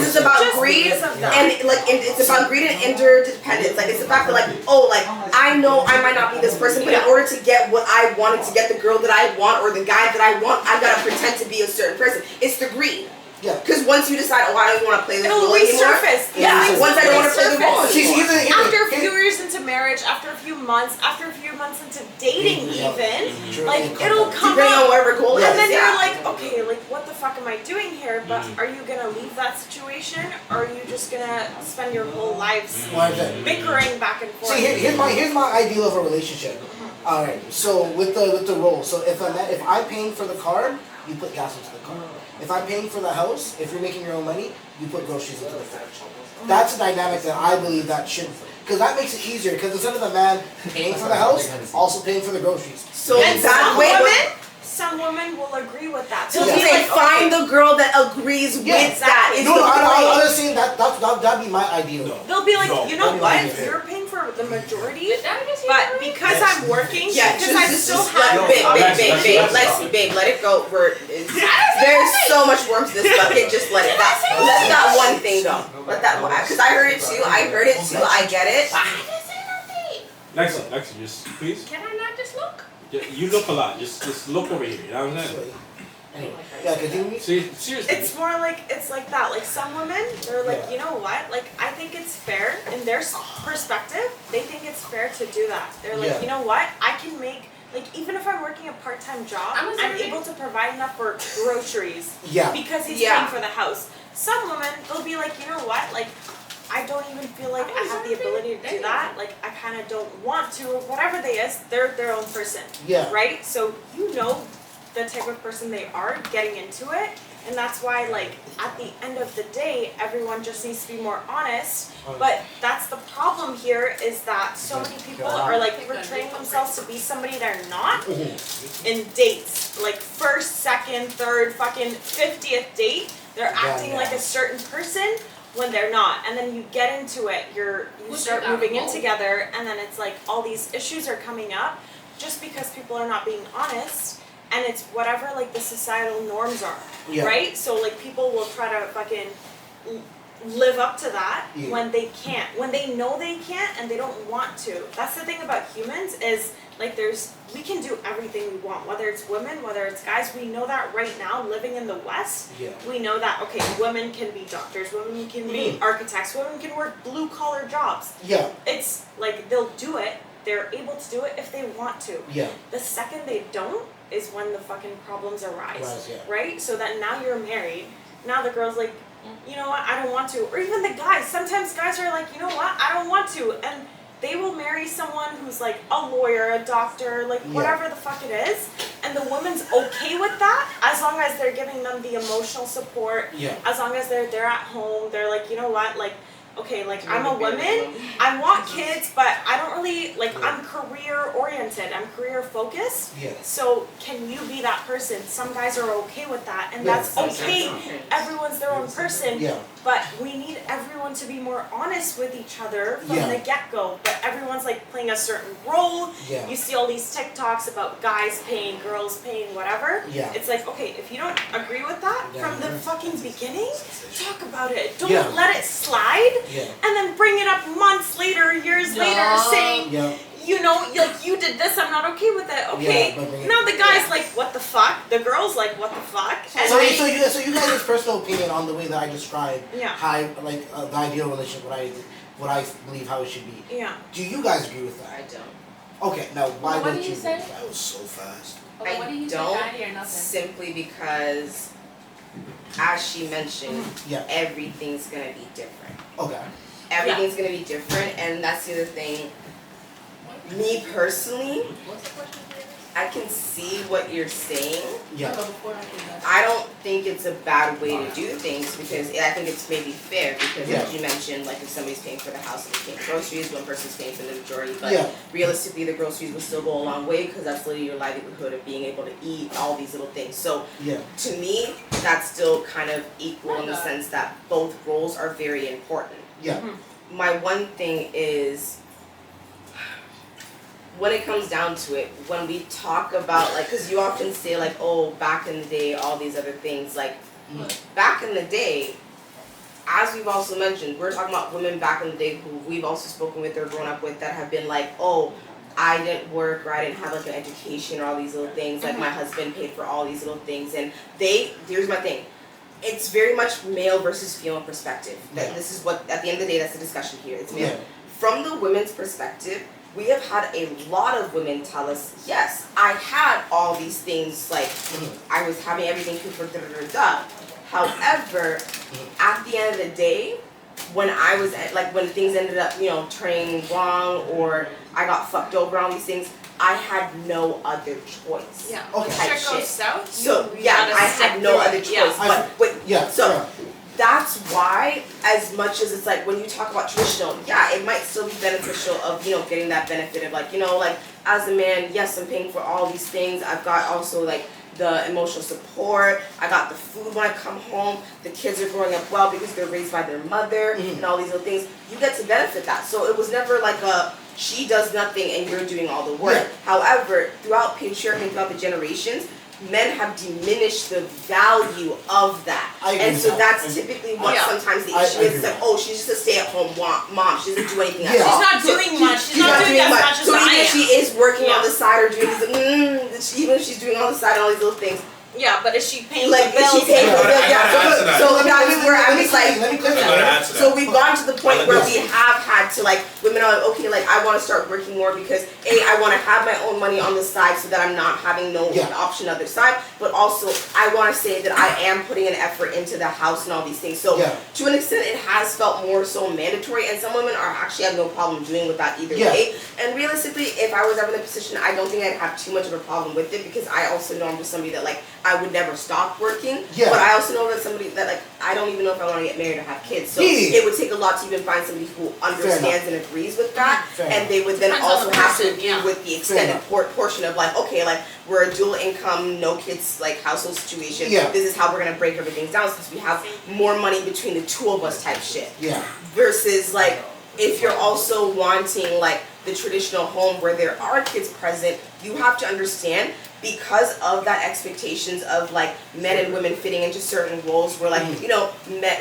it's about greed, and it's about greed and interdependence. Like it's the fact that I know I might not be this person, but in order to get what I wanted, to get the girl that I want or the guy that I want, I gotta pretend to be a certain person. It's the greed. Yeah. Because once you decide, I don't want to play this It'll role anymore. surface. Yeah. Once I don't want to play the role anymore. After a few years into marriage, after a few months into dating even, like it'll come up. Whatever goal and then you're like, okay, like what the fuck am I doing here? But are you gonna leave that situation, or are you just gonna spend your whole lives bickering back and forth? See, here's my ideal of a relationship. All right, so with the role, so if I'm paying for the car, you put gas into the car. If I'm paying for the house, if you're making your own money, you put groceries into the fridge. That's a dynamic that I believe that should, because that makes it easier. Because instead of the man paying for the house, also paying for the groceries. So some women will agree with that. So find the girl that agrees with that. I'm just saying that'd be my ideal. They'll be like, you know what? You're paying for the majority, but because I'm working, because I still have babe, let it go. There's so much warmth to this bucket. Just let it go. Let that one thing go. Let that one. Because I heard it too. I get it. Lexi, just please. Can I not just look? You look a lot. Just look over here. You know what I'm saying? Yeah, continue. Seriously. It's more like, it's like that. Like some women, they're like, you know what? Like I think it's fair in their perspective. They think it's fair to do that. They're like, you know what? I can make, like even if I'm working a part-time job, I'm able to provide enough for groceries. Yeah. Because he's paying for the house. Some women, they'll be like, you know what? Like I don't even feel like I have the ability to do that. Like I kind of don't want to, or whatever they is. They're their own person. Yeah. Right. So you know the type of person they are getting into it, And that's why, like, at the end of the day, everyone just needs to be more honest. But that's the problem here, is that so many people are, like, portraying themselves to be somebody they're not in dates. Like, first, second, third, fucking 50th date, they're acting like a certain person when they're not. And then you get into it, you start moving in together, and then it's like all these issues are coming up just because people are not being honest. And it's whatever, like, the societal norms are, right? So, like, people will try to fucking live up to that when they can't. When they know they can't and they don't want to. That's the thing about humans is, like, we can do everything we want. Whether it's women, whether it's guys. We know that right now, living in the West. We know that, okay, women can be doctors, women can be architects, women can work blue-collar jobs. It's, like, they'll do it. They're able to do it if they want to. The second they don't, is when the fucking problems arise, right? So that now you're married, now the girl's like, you know what, I don't want to. Or even the guys, sometimes guys are like, you know what, I don't want to. And they will marry someone who's like a lawyer, a doctor, like whatever the fuck it is. And the woman's okay with that, as long as they're giving them the emotional support, as long as they're there at home, they're like, you know what, like, okay, like, I'm a woman, I want kids, but I don't really, like, I'm career oriented, I'm career focused, so can you be that person? Some guys are okay with that, and that's okay, everyone's their own person, but we need everyone to be more honest with each other from the get-go, but everyone's, like, playing a certain role, you see all these TikToks about guys paying, girls paying, whatever, it's like, okay, if you don't agree with that from the fucking beginning, talk about it, don't let it slide, and then bring it up months later, years later, saying, you know, like, you did this, I'm not okay with it. Okay, now the guy's like, what the fuck? The girl's like, what the fuck? And so you guys' personal opinion on the way that I described how, like, the ideal relationship, what I believe how it should be. Do you guys agree with that? I don't. Okay, now why don't you? That was so fast. Okay, what do you don't, simply because, as she mentioned, everything's gonna be different. Okay. Everything's gonna be different, and that's the other thing. Me personally, I can see what you're saying. I don't think it's a bad way to do things, because I think it's maybe fair, because as you mentioned, like, if somebody's paying for the house and they're paying groceries, one person's paying for the majority, but realistically the groceries will still go a long way, because that's literally your livelihood of being able to eat all these little things. So to me, that's still kind of equal in the sense that both roles are very important. My one thing is, when it comes down to it, when we talk about, like, because you often say, like, oh, back in the day, all these other things, like, back in the day, as we've also mentioned, we're talking about women back in the day who we've also spoken with or grown up with that have been like, oh, I didn't work, or I didn't have, like, an education, or all these little things, like, my husband paid for all these little things, and here's my thing, it's very much male versus female perspective. That this is what, at the end of the day, that's the discussion here, it's male. From the women's perspective, we have had a lot of women tell us, yes, I had all these things, like, I was having everything for da-da-da-da. However, at the end of the day, when I was, like, when things ended up, you know, turning wrong, or I got fucked over on these things, I had no other choice. Shit goes south. So, I had no other choice. So that's why, as much as it's like, when you talk about traditional, it might still be beneficial of, you know, getting that benefit of, like, you know, like, as a man, yes, I'm paying for all these things. I've got also, like, the emotional support. I got the food when I come home. The kids are growing up well because they're raised by their mother and all these little things. You get to benefit that. So it was never like a, she does nothing and you're doing all the work. However, throughout patriarchy and throughout the generations, men have diminished the value of that. And so that's typically what sometimes the issue is. It's like, oh, she's just a stay-at-home mom. She doesn't do anything else. She's not doing much. She's not doing as much as so I even am. if she is working on the side or doing these, even if she's doing on the side and all these little things, but is she paying like, the bills? Is she paying the bills? So that's where I'm just like, so we've gone to the point where we have had to, like, women are like, okay, like, I want to start working more because I want to have my own money on the side so that I'm not having no option on the other side, but also I want to say that I am putting an effort into the house and all these things. So to an extent, it has felt more so mandatory, and some women are actually have no problem doing with that either way. And realistically, if I was ever in a position, I don't think I'd have too much of a problem with it, because I also know I'm just somebody that, like, I would never stop working. Yeah. But I also know that somebody that like I don't even know if I want to get married or have kids. So it would take a lot to even find somebody who understands and agrees with that. And they would then also have to agree with the extended portion of like, okay, like we're a dual income, no kids like household situation. This is how we're gonna break everything down since we have more money between the two of us type shit. Versus like if you're also wanting like the traditional home where there are kids present, you have to understand because of that expectations of like men and women fitting into certain roles where like, you know,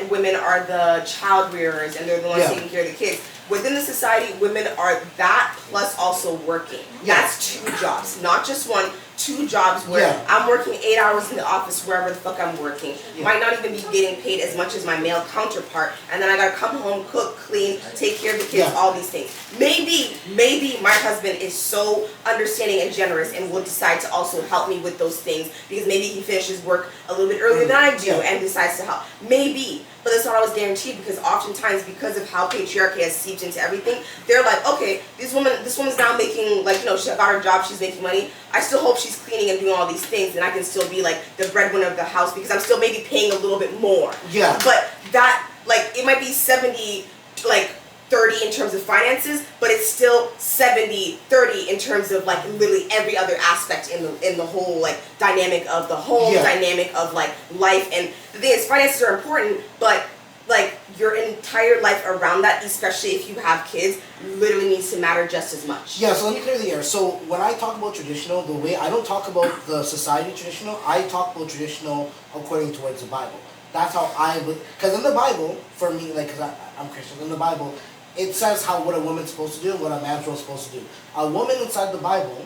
women are the child rearers and they're the ones taking care of the kids. Within the society, women are that plus also working. That's 2 jobs, not just one, 2 jobs where I'm working 8 hours in the office wherever the fuck I'm working. Might not even be getting paid as much as my male counterpart. And then I gotta come home, cook, clean, take care of the kids, all these things. Maybe my husband is so understanding and generous and will decide to also help me with those things because maybe he finishes work a little bit earlier than I do and decides to help. Maybe. But that's not always guaranteed because oftentimes because of how patriarchy has seeped into everything, they're like, okay, this woman's now making, like, you know, she got her job, she's making money. I still hope she's cleaning and doing all these things and I can still be like the breadwinner of the house because I'm still maybe paying a little bit more. But that, like, it might be 70, like, 30 in terms of finances, but it's still 70-30 in terms of like literally every other aspect in the whole like dynamic of the home, dynamic of like life. And the thing is, finances are important, but like your entire life around that, especially if you have kids, literally needs to matter just as much. So let me clear the air. So when I talk about traditional, the way I don't talk about the society traditional, I talk about traditional according towards the Bible. That's how I would, because in the Bible, for me, like, because I'm Christian, in the Bible, it says what a woman's supposed to do and what a man's supposed to do. A woman inside the Bible,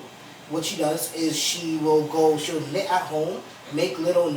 what she does is she'll knit at home, make little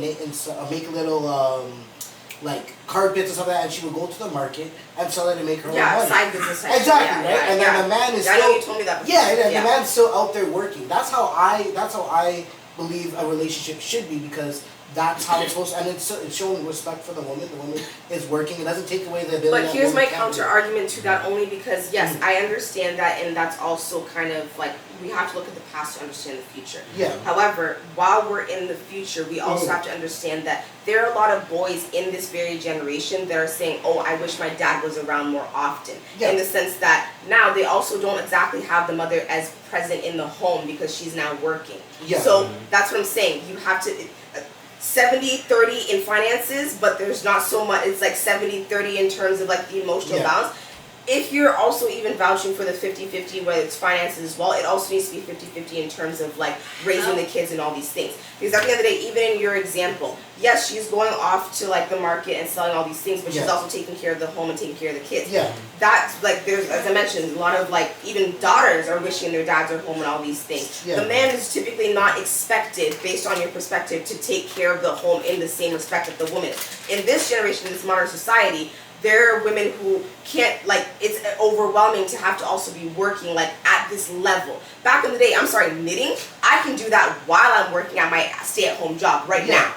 like carpets and stuff like that, and she would go to the market and sell it and make her own money. Side business. Exactly, right? And then the man is I know you told me that before. the man's still out there working. That's how I believe a relationship should be because that's how it's supposed to, and it's showing respect for the woman. The woman is working. It doesn't take away the ability. But here's my counter argument to that, only because yes, I understand that, and that's also kind of like we have to look at the past to understand the future. However, while we're in the future, we also have to understand that there are a lot of boys in this very generation that are saying, "Oh, I wish my dad was around more often." In the sense that now they also don't exactly have the mother as present in the home because she's now working. So that's what I'm saying. You have to. 70-30 in finances, but there's not so much, it's like 70-30 in terms of like the emotional balance. If you're also even vouching for the 50-50, whether it's finances as well, it also needs to be 50-50 in terms of like raising the kids and all these things. Because at the end of the day, even in your example, yes, she's going off to like the market and selling all these things, but she's also taking care of the home and taking care of the kids. That's like, there's, as I mentioned, a lot of like, even daughters are wishing their dads are home and all these things. The man is typically not expected, based on your perspective, to take care of the home in the same respect that the woman is. In this generation, in this modern society, there are women who can't, like, it's overwhelming to have to also be working, like, at this level. Back in the day, I'm sorry, knitting, I can do that while I'm working at my stay-at-home job right now.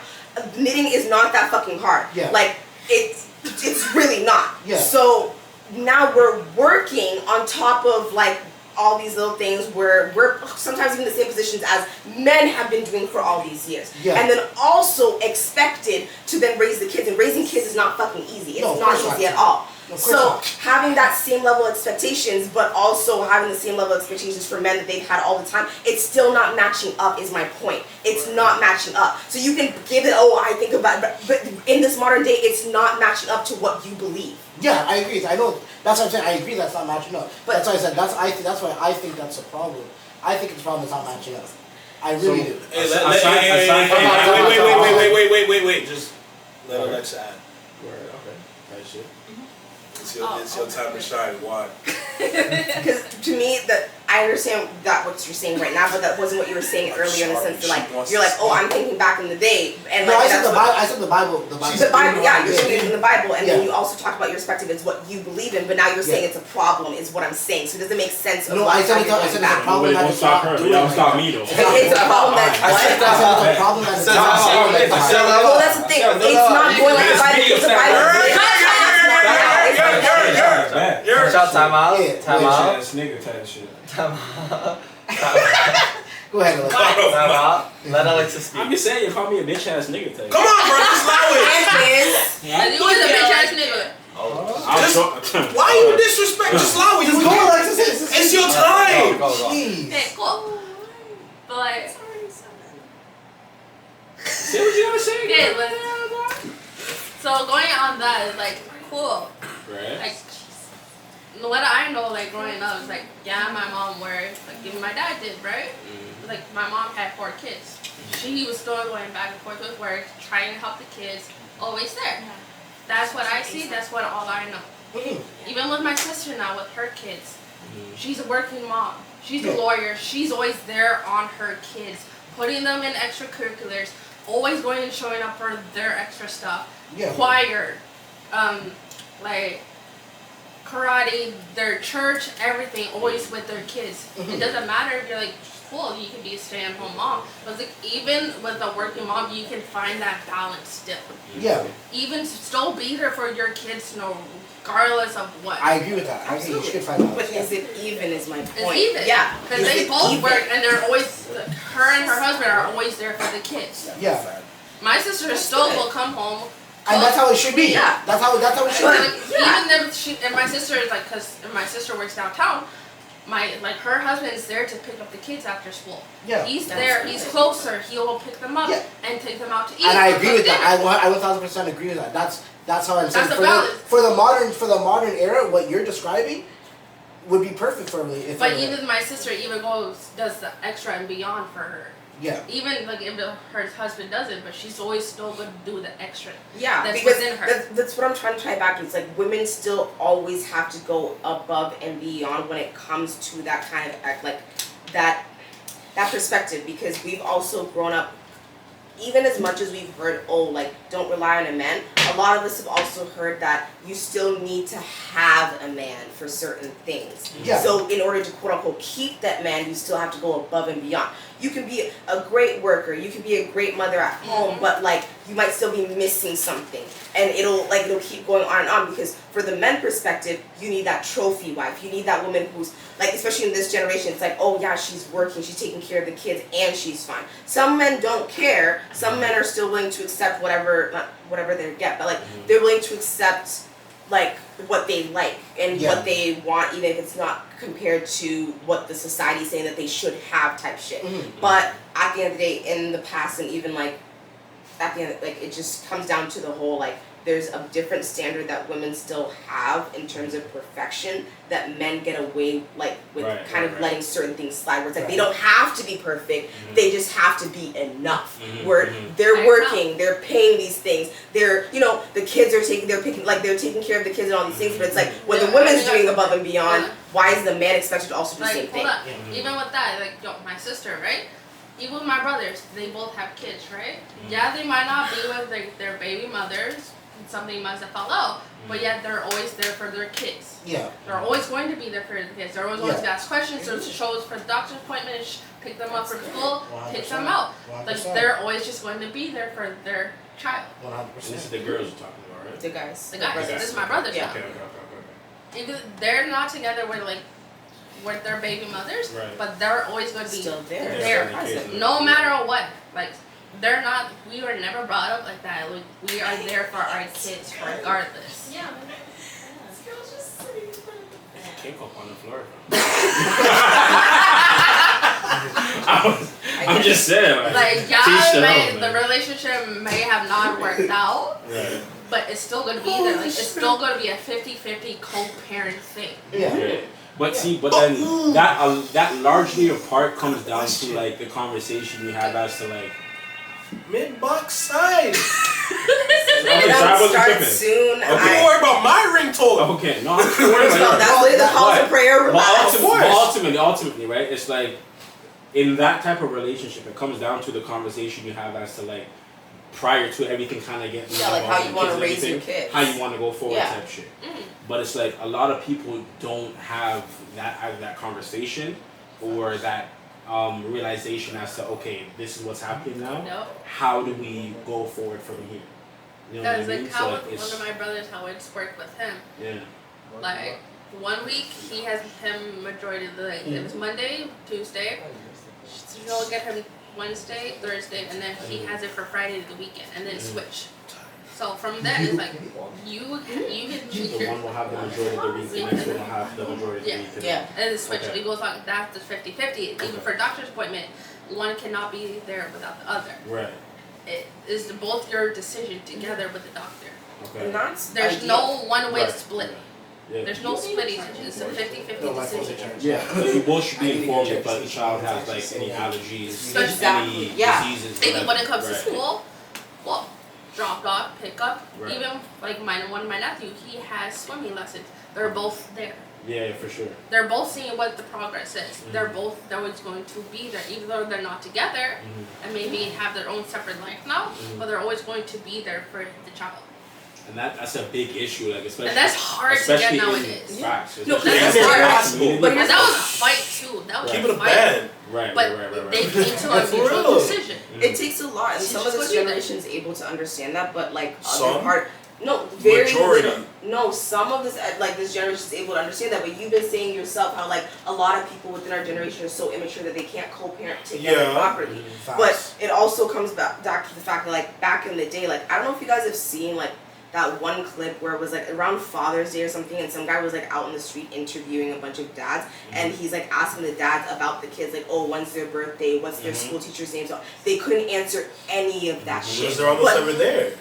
Knitting is not that fucking hard. Like, it's really not. So, now we're working on top of, like, all these little things where we're sometimes in the same positions as men have been doing for all these years. And then also expected to then raise the kids. And raising kids is not fucking easy. It's not easy at all. So having that same level of expectations, but also having the same level of expectations for men that they've had all the time, it's still not matching up is my point. It's not matching up. So you can give it, I think about it, but in this modern day, it's not matching up to what you believe. I agree. I know. That's what I'm saying. I agree that's not matching up. But that's why I said that's why I think that's a problem. I think it's a problem that's not matching up. I really do. Wait. Just let Alexa add. Okay. That shit. It's your time to shine. Why? Because to me, I understand that what you're saying right now, but that wasn't what you were saying earlier in the sense that like you're like, I'm thinking back in the day, and no, like I said the Bible. The Bible. You're saying in the Bible, and then you also talked about your perspective is what you believe in, but now you're saying it's a problem, is what I'm saying. So does it make sense? No, I said it's a problem that it's not doing. Don't stop me though. It's a problem that's what? It's a problem that it's not. Well, that's the thing. It's not going like the Bible. Because the Bible. Shout time out. Time out. Nigga type shit. Time out. Go ahead, Alexa. Let Alexa speak. I'm just saying, you call me a bitch ass nigga. Type. Come on, bro, just allow it. And you was a bitch ass nigga. Why you disrespect? Just allow it. Just go, Alexis. It's your time. Go. Jeez. Okay, cool. But Say what you gotta say. okay, so going on that is like cool. Right. Like what I know, like growing up, is like yeah, my mom worked, like even my dad did, right? Like my mom had 4 kids. She was still going back and forth with work, trying to help the kids, always there. That's what I see. That's what all I know. Even with my sister now, with her kids, she's a working mom. She's a lawyer. She's always there on her kids, putting them in extracurriculars, always going and showing up for their extra stuff. Choir, like karate, their church, everything, always with their kids. It doesn't matter if you're like, cool, you can be a stay-at-home mom. But like, even with a working mom, you can find that balance still. Yeah. Even still be there for your kids, regardless of what. I agree with that. I agree. You should find that. But is it even? Is my point. It's even. Yeah. Because they both work, and they're always, her and her husband are always there for the kids. Yeah. My sister still will come home. And that's how it should be. Yeah. That's how it should be. Even if my sister is like, because my sister works downtown, her husband is there to pick up the kids after school. Yeah. He's there. He's closer. He will pick them up and take them out to eat. And I agree with that. I 1000% agree with that. That's how I'm saying. That's the balance. For the modern era, what you're describing would be perfect for me. But even my sister does the extra and beyond for her. Yeah. Even like if her husband doesn't, but she's always still going to do the extra. Yeah, that's because within her. That's what I'm trying to tie back to. It's like women still always have to go above and beyond when it comes to that kind of that perspective, because we've also grown up. Even as much as we've heard, don't rely on a man, a lot of us have also heard that you still need to have a man for certain things. Yeah. So in order to quote unquote keep that man, you still have to go above and beyond. You can be a great worker, you can be a great mother at home, but you might still be missing something. And it'll keep going on and on, because for the men perspective, you need that trophy wife. You need that woman who's especially in this generation, it's like, oh yeah, she's working, she's taking care of the kids, and she's fine. Some men don't care. Some men are still willing to accept whatever they get, but they're willing to accept what they like and what they want, even if it's not compared to what the society's saying that they should have type shit. But at the end of the day, in the past, and even at the end, it just comes down to the whole there's a different standard that women still have in terms of perfection that men get away with letting certain things slide, where it's they don't have to be perfect, they just have to be enough, where they're working, they're paying these things, they're the kids are taking care of the kids and all these things, but it's when the woman's doing above and beyond, why is the man expected to also do the same thing? Even with that, my sister, right? Even with my brothers, they both have kids, right? Yeah, they might not be with their baby mothers. Something must have fell out, but yet they're always there for their kids. Yeah. They're always going to be there for the kids. They're always going to ask questions. So shows for the doctor's appointment, pick them up from school, take them out. They're always just going to be there for their child. 100%. This is the girls you're talking about, right? The guys. The guys. This is my brothers. Yeah. Okay. They're not together with their baby mothers, but they're always going to be still there. There, no matter what. They're not. We were never brought up like that. We are there for our kids regardless. Yeah. Cake up on the floor. I'm just saying. The relationship may have not worked out, but it's still going to be there. It's still going to be a 50-50 co-parent thing. Yeah. But then that largely a part comes down to the conversation we have as to mid-box side. Start soon. Don't worry about my ring total. Okay, no, I'm worried about that's what the call to prayer. Ultimately, right? It's in that type of relationship, it comes down to the conversation you have as to prior to everything kind of getting how you want to raise your kids, how you want to go forward type shit. But it's a lot of people don't have that conversation or that realization as to, okay, this is what's happening now. Nope. How do we go forward from here? You know what I mean? How one of my brothers, how it's worked with him. Yeah. 1 week he has him majority of the day. It was Monday, Tuesday. she'll get him Wednesday, Thursday, and then he has it for Friday the weekend, and then switch. So from then it's like you can choose So one will have the majority of the week, the next one will have the majority of the week. Yeah, and it's switch. It goes on. That's the 50-50. Even for a doctor's appointment, one cannot be there without the other. Right. It is both your decision together with the doctor. Okay. And that's There's ideal. no one-way Right. split. Yeah. There's no splitting. It's a 50-50 decision. Yeah, you both should be informed if the child has like any allergies, Exactly. any Yeah. diseases. Even when it comes to Right. school, well, drop off, pick up. Right. Even like one of my nephew, he has swimming lessons. They're both there. Yeah, for sure. They're both seeing what the progress is. They're always going to be there, even though they're not together and maybe have their own separate life now. But they're always going to be there for the child. And that's a big issue, like especially. And that's hard to get especially nowadays. in facts, No, especially that's in hard. community. But And that was a fight too. That was Keep a it a fight. band. Right, But right. they came to a For mutual real. decision. It takes a lot, and She's some of just this gonna do that. generation is able to understand that, but like Some? other part, no, very Majority. little. No, some of this, like this generation is able to understand that. But you've been saying yourself how like a lot of people within our generation are so immature that they can't co-parent together Yeah. properly. But it also comes back to the fact that like back in the day, like I don't know if you guys have seen like that one clip where it was like around Father's Day or something, and some guy was like out in the street interviewing a bunch of dads, and he's like asking the dads about the kids, like, oh, when's their birthday, what's their school teacher's name? So they couldn't answer any of that shit. Because they're almost But- never there.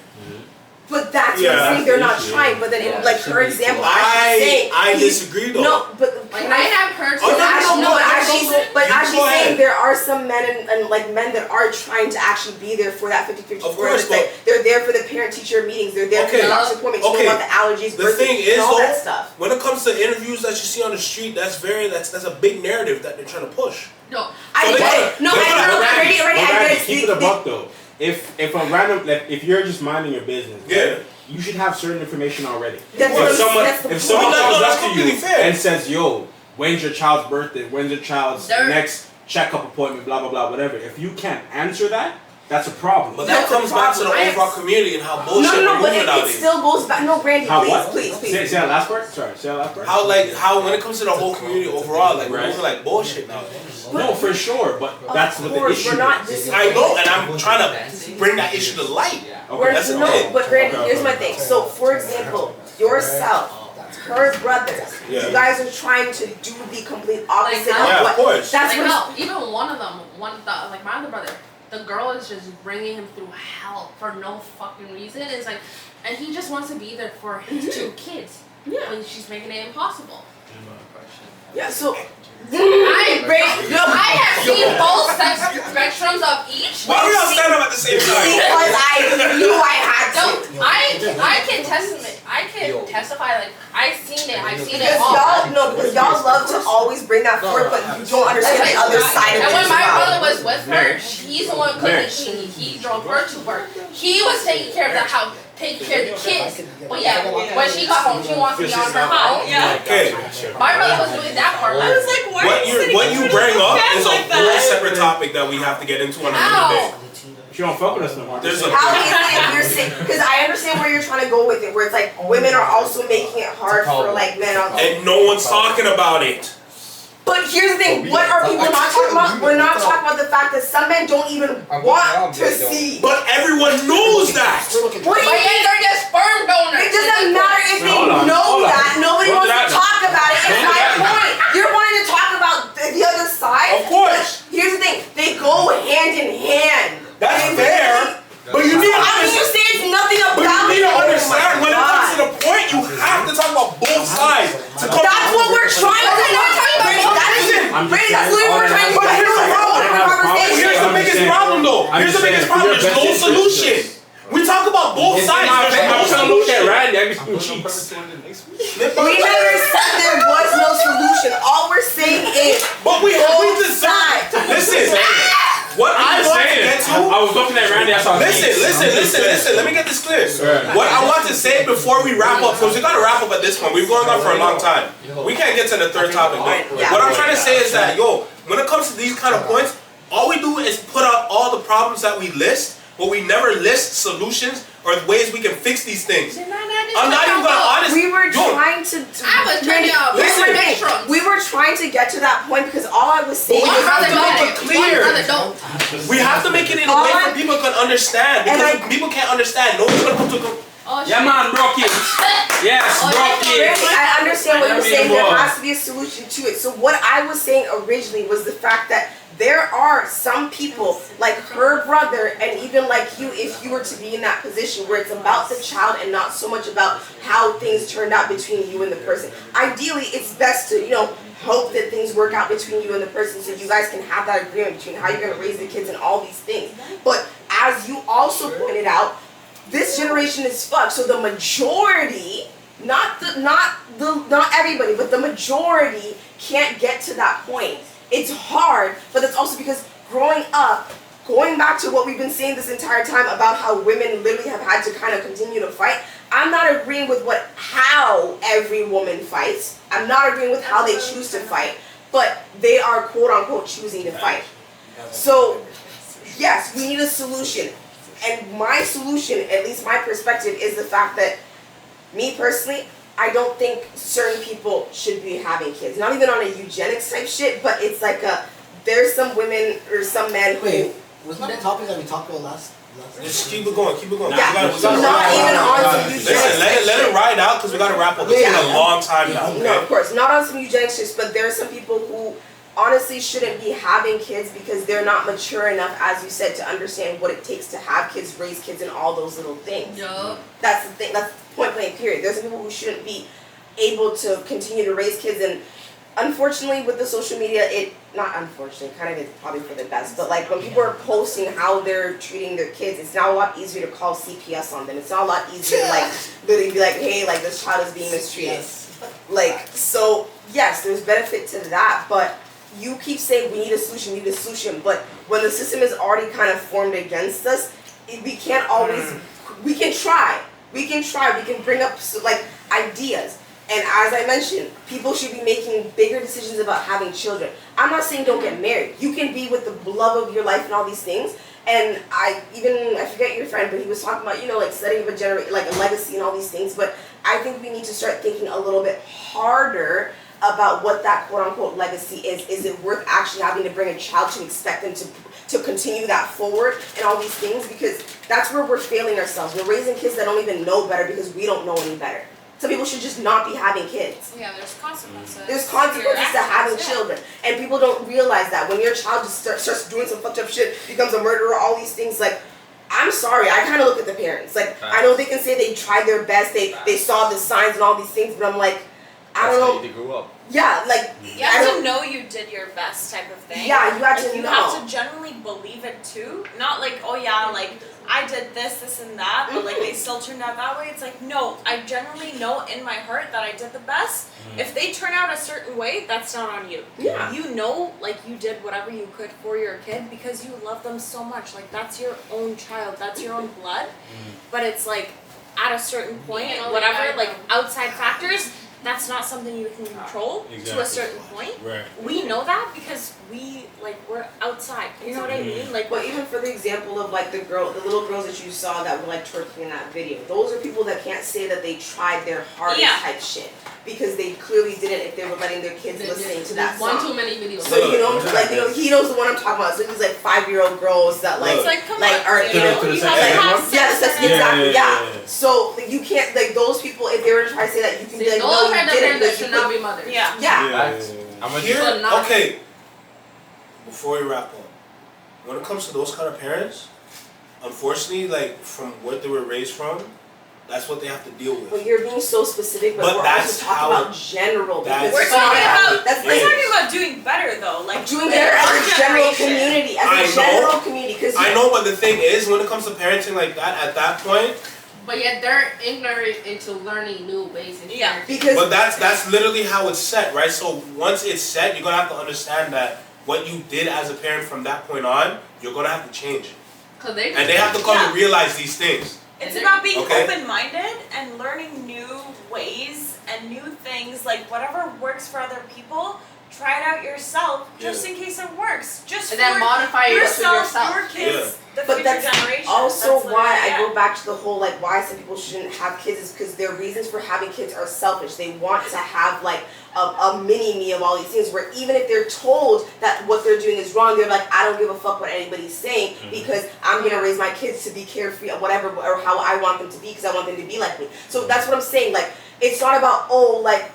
But that's Yeah. what I'm saying, they're not Yeah. trying. But then, Yeah. like her example, I should say, I disagree though. no, but Like I have heard Oh, some no, actually, no, but no, actually, no, no. but You actually go ahead. saying there are some men and like men that are trying to actually be there for that 50-50. Of where course, it's like they're there for the parent-teacher meetings, they're there for Okay. the doctor's appointments, you Okay. know about the allergies, The birthday, thing is, and all that though, stuff. when it comes to interviews that you see on the street, that's a big narrative that they're trying to push. no. I they get gotta- it. No, they I gotta- know. But I get it. keep it a buck though. If a random, like, if you're just minding your business, Yeah. right, you should have certain information already. That's what If I'm- someone that's the if point. someone No, comes that's up to you completely fair. and says, "Yo, when's your child's birthday? When's your child's There- next checkup appointment? Blah blah blah, whatever." If you can't answer that, that's a problem. But that That's a comes back to the problem. overall community and how bullshit No, we're but moving it nowadays. still goes back. No, Brandy, How please, what? please. Say that last part. Sorry, say that last part. How when it comes to the whole community overall, like we're Right. moving like bullshit nowadays. No, for sure, but that's what the course, issue we're not is. dis- I know, and I'm trying to bring that issue to light. Okay, That's the no, thing. but Brandy, Okay, here's my okay. thing. So, for example, yourself, her brothers, Yeah. you guys are trying to do the complete opposite Like, of yeah, what. of course. That's Like what. no, even one of them, like my other brother, the girl is just bringing him through hell for no fucking reason. It's like, and he just wants to be there for his two kids. Yeah. When she's making it impossible. Yeah. So. I have seen both spectrums of each. Why we all stand up at the same time? Because I knew I had No, to. I can testify. Like I've seen it. I've seen Because it all. because y'all love to always bring that forth, but you don't understand the other side of it And when as my well. brother was with her, he's the one cooking. He drove her to work. He was taking care of the house, taking care of the kids. But yeah, when she got home, she wants to be on her own. Yeah. Okay. My brother was doing that part. I was like, why are you sitting What you in bring front up of is the a like whole that? separate topic that we have to get into on another day. She don't fuck with us no more. There's a How easy if you're sick? Because I understand where you're trying to go with it, where it's like women are also making it hard for like men on. and no one's talking about it. But here's the thing: what are people not talking about? We're not talking about the fact that some men don't even want to see. But everyone knows that. What do But you yeah, mean? they're just sperm donors. It doesn't matter if they Hold on, know hold on. that. Nobody Don't wants do to that. talk about it. It's Don't do my that. point. You're wanting to talk about the other side. Of course. But here's the thing: they go hand in hand. That's fair. But you need to I mean, you understand. say it's nothing But about you need to it. understand Oh my when it comes to God. the point, you have to talk about both sides. To come That's what we're trying to do. Brady, that's what we're trying to do. But here's the problem. Conversation. Here's the biggest problem, though. Here's the biggest problem. There's no solution. We talk about both sides. There's no solution. Randy, I get some cheeks. We never said there was no solution. All we're saying is But we deserve. sides. Listen. What I want to get to. I was looking at Randy. I saw Listen. Let me get this clear. Right. What I want to say before we wrap up, because we gotta wrap up at this point. We've gone on for a long time. We can't get to the third topic. But Yeah. what I'm trying to say is that, when it comes to these kind of points, all we do is put out all the problems that we list, but we never list solutions or ways we can fix these things. I'm not even gonna honestly. We were trying to. I was trying to Listen. we were trying to get to that point because all I was saying we was have to make it clear. Don't. We have to make it in a way where people can understand. Because if people can't understand, no one's gonna come to. Yeah, man, rocket. Yes, rocket. I understand what you're saying. There has to be a solution to it. So what I was saying originally was the fact that there are some people like her brother and even like you, if you were to be in that position where it's about the child and not so much about how things turned out between you and the person. Ideally, it's best to, hope that things work out between you and the person so you guys can have that agreement between how you're going to raise the kids and all these things. But as you also pointed out, this generation is fucked. So the majority, not everybody, but the majority can't get to that point. It's hard, but that's also because growing up, going back to what we've been saying this entire time about how women literally have had to kind of continue to fight, I'm not agreeing with how every woman fights. I'm not agreeing with how they choose to fight, but they are quote unquote choosing to fight. So yes, we need a solution. And my solution, at least my perspective, is the fact that me personally, I don't think certain people should be having kids. Not even on a eugenics type shit, but it's like there's some women or some men who... Wait, wasn't that the topic that we talked about last? Just keep it going. Yeah, not even on some eugenics. Listen, let it ride out because we got to wrap up. It's been a long time now. Okay? No, of course, not on some eugenics shit, but there are some people who honestly shouldn't be having kids because they're not mature enough, as you said, to understand what it takes to have kids, raise kids, and all those little things. Yup. That's the thing. That's point blank period. There's some people who shouldn't be able to continue to raise kids, and unfortunately, with the social media, not unfortunately, kind of is probably for the best. But like when people are posting how they're treating their kids, it's now a lot easier to call CPS on them. It's not a lot easier to like literally be like, hey, like this child is being mistreated. Like so, yes, there's benefit to that, but. You keep saying we need a solution, but when the system is already kind of formed against us, we can't always, we can try, we can bring up like ideas. And as I mentioned, people should be making bigger decisions about having children. I'm not saying don't get married. You can be with the love of your life and all these things. And I forget your friend, but he was talking about, like setting up a legacy and all these things. But I think we need to start thinking a little bit harder about what that quote-unquote legacy is. Is it worth actually having to bring a child to expect them to continue that forward and all these things? Because that's where we're failing ourselves. We're raising kids that don't even know better because we don't know any better. Some people should just not be having kids. Yeah, there's consequences. There's consequences to having children. And people don't realize that. When your child just starts doing some fucked up shit, becomes a murderer, all these things, like, I'm sorry, I kind of look at the parents. Like, I know they can say they tried their best, they saw the signs and all these things, but I'm like, I don't know. That's how they grew up. Yeah, like you have to know you did your best type of thing. Yeah, you have to know. You have to generally believe it too. Not like, oh yeah, like I did this and that, but like they still turned out that way. It's like, no, I generally know in my heart that I did the best. If they turn out a certain way, that's not on you. Yeah. You know, like you did whatever you could for your kid because you love them so much. Like that's your own child, that's your own blood. But it's like at a certain point, whatever, like outside factors, that's not something you can control to a certain point. Right. We know that because we're outside. You know what I mean? Like, but even for the example of like the little girls that you saw that were like twerking in that video, those are people that can't say that they tried their hardest type shit because they clearly didn't if they were letting their kids listening to that song. One too many videos. So he knows the one I'm talking about. So these like 5-year-old girls that like are yeah. So like, you can't like those people if they were to try to say that you can be like no you didn't. That should not be mothers. Yeah. Okay. Before we wrap up, when it comes to those kind of parents, unfortunately, like from what they were raised from, that's what they have to deal with. But you're being so specific, but we're also talking about general. We're talking about doing better though, like doing better as a general community, I know, but the thing is, when it comes to parenting like that, at that point. But yet they're ignorant into learning new ways. But that's literally how it's set, right? So once it's set, you're gonna have to understand that what you did as a parent from that point on, you're gonna have to change. And they have to come to realize these things. It's about being open-minded and learning new ways and new things, like whatever works for other people try it out yourself just in case it works. Just and then modify yourself. Your kids, the but future that's generation. also that's why I yeah. go back to the whole like why some people shouldn't have kids is because their reasons for having kids are selfish. They want to have like a mini me of all these things where even if they're told that what they're doing is wrong, they're like, I don't give a fuck what anybody's saying because I'm gonna raise my kids to be carefree or whatever or how I want them to be because I want them to be like me. So that's what I'm saying. Like it's not about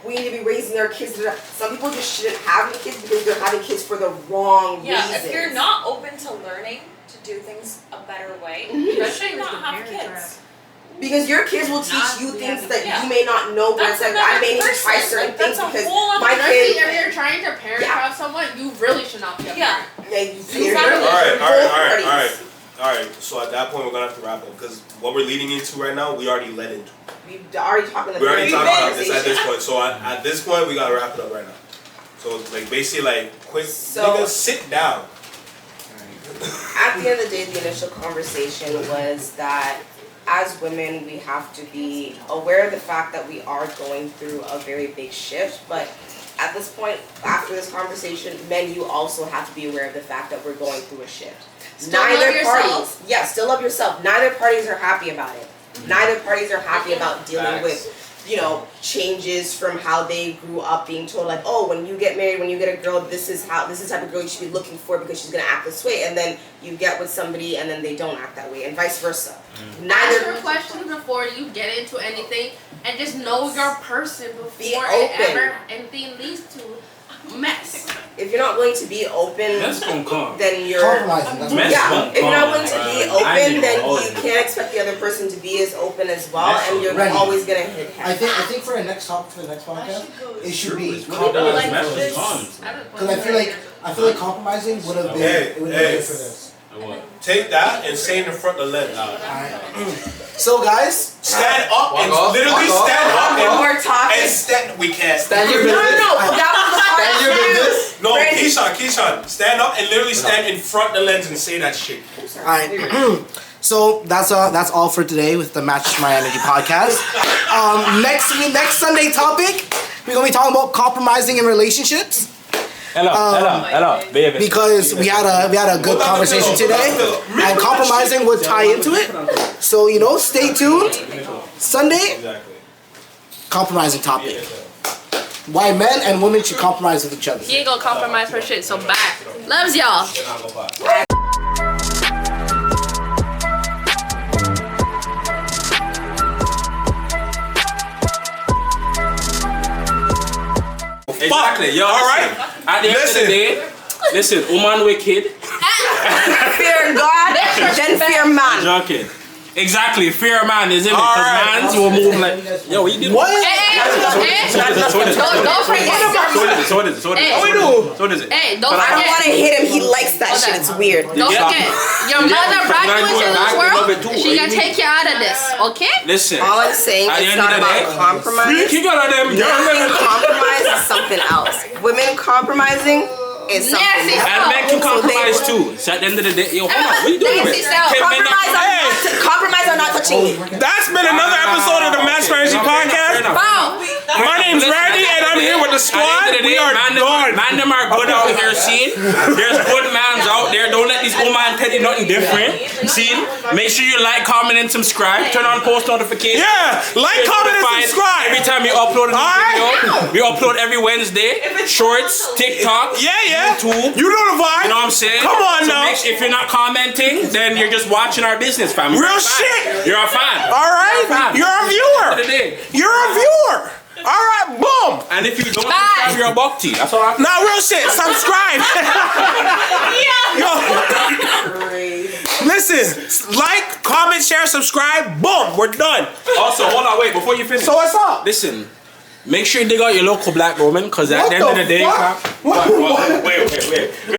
we need to be raising our kids. Some people just shouldn't have any kids because they're having kids for the wrong reasons. If you're not open to learning to do things a better way, you should not have kids. Because your kids will teach you things that you may not know, where it's like I may need to try certain things because my kids. If you're trying to parent out someone, you really should not be a parent. Alright. So at that point, we're gonna have to wrap up because what we're leading into right now, we already led into. We're already talking about this at this point. So at this point, we gotta wrap it up right now. So like basically, like quick, nigga, sit down. At the end of the day, the initial conversation was that as women, we have to be aware of the fact that we are going through a very big shift. But at this point, after this conversation, men, you also have to be aware of the fact that we're going through a shift. Still love yourself. Still love yourself. Neither parties are happy about it. Neither parties are happy about dealing with, changes from how they grew up being told like, oh, when you get married, when you get a girl, this is the type of girl you should be looking for because she's gonna act this way, and then you get with somebody and then they don't act that way, and vice versa. Ask your questions before you get into anything, and just know your person before anything leads to mess. If you're not willing to be open, then you're compromising. If you're not willing to be open, then you can't expect the other person to be as open as well, and you're always gonna hit head. I think for the next topic for the next podcast, it should be compromising. Because I feel like compromising would have been good for this. Take that and stay in the front of the lens. So guys, stand up and literally stand up and stand. We can't stand your business. Stand your business. No, Kasean, stand up and literally stand in front of the lens and say that shit. Alright. So that's all for today with the Match My Energy podcast. Next Sunday topic, we're gonna be talking about compromising in relationships. Hello, baby. Because we had a good conversation today, and compromising would tie into it. So stay tuned. Sunday, compromising topic. Why men and women should compromise with each other. He ain't gonna compromise for shit. So bye. Loves y'all. Exactly. Yo, alright. At the end of the day, listen, woman wicked. Fear God, then fear man. Joking. Exactly, fear man, isn't it? Because mans will move like, yo, what you did? What? Don't forget. So what is it? Hey, don't I don't forget. want to hit him. He likes that shit. It's weird. Don't forget. Your mother brought you into this world. She gonna take you out of this, okay? Listen. All I'm saying is it's not about compromise. Compromise is something else. Women compromising is something else. And men can compromise too. So at the end of the day, yo, hold on, what are you doing? Compromise or not touching me. That's been another episode of the Match My Energy podcast. My name's Randy and I'm here with the squad. We are done. Man, them are good out here, see? There's good mans out there. Don't let these old man tell you nothing different. See? Make sure you like, comment, and subscribe. Turn on post notifications. Yeah, like, comment, and subscribe. Every time you upload a new video, we upload every Wednesday. Shorts, TikTok, YouTube. You know the vibe. You know what I'm saying? Come on now. If you're not commenting, then you're just watching our business, fam. Real shit. You're a fan. All right. You're a viewer. You're a viewer. All right, boom. And if you don't subscribe, you're a bukti. That's all I'm. Nah, real shit. Subscribe. Yo. Listen, like, comment, share, subscribe. Boom, we're done. Also, hold on, wait, before you finish. So what's up? Listen, make sure you dig out your local black woman, because at the end of the day, What? wait.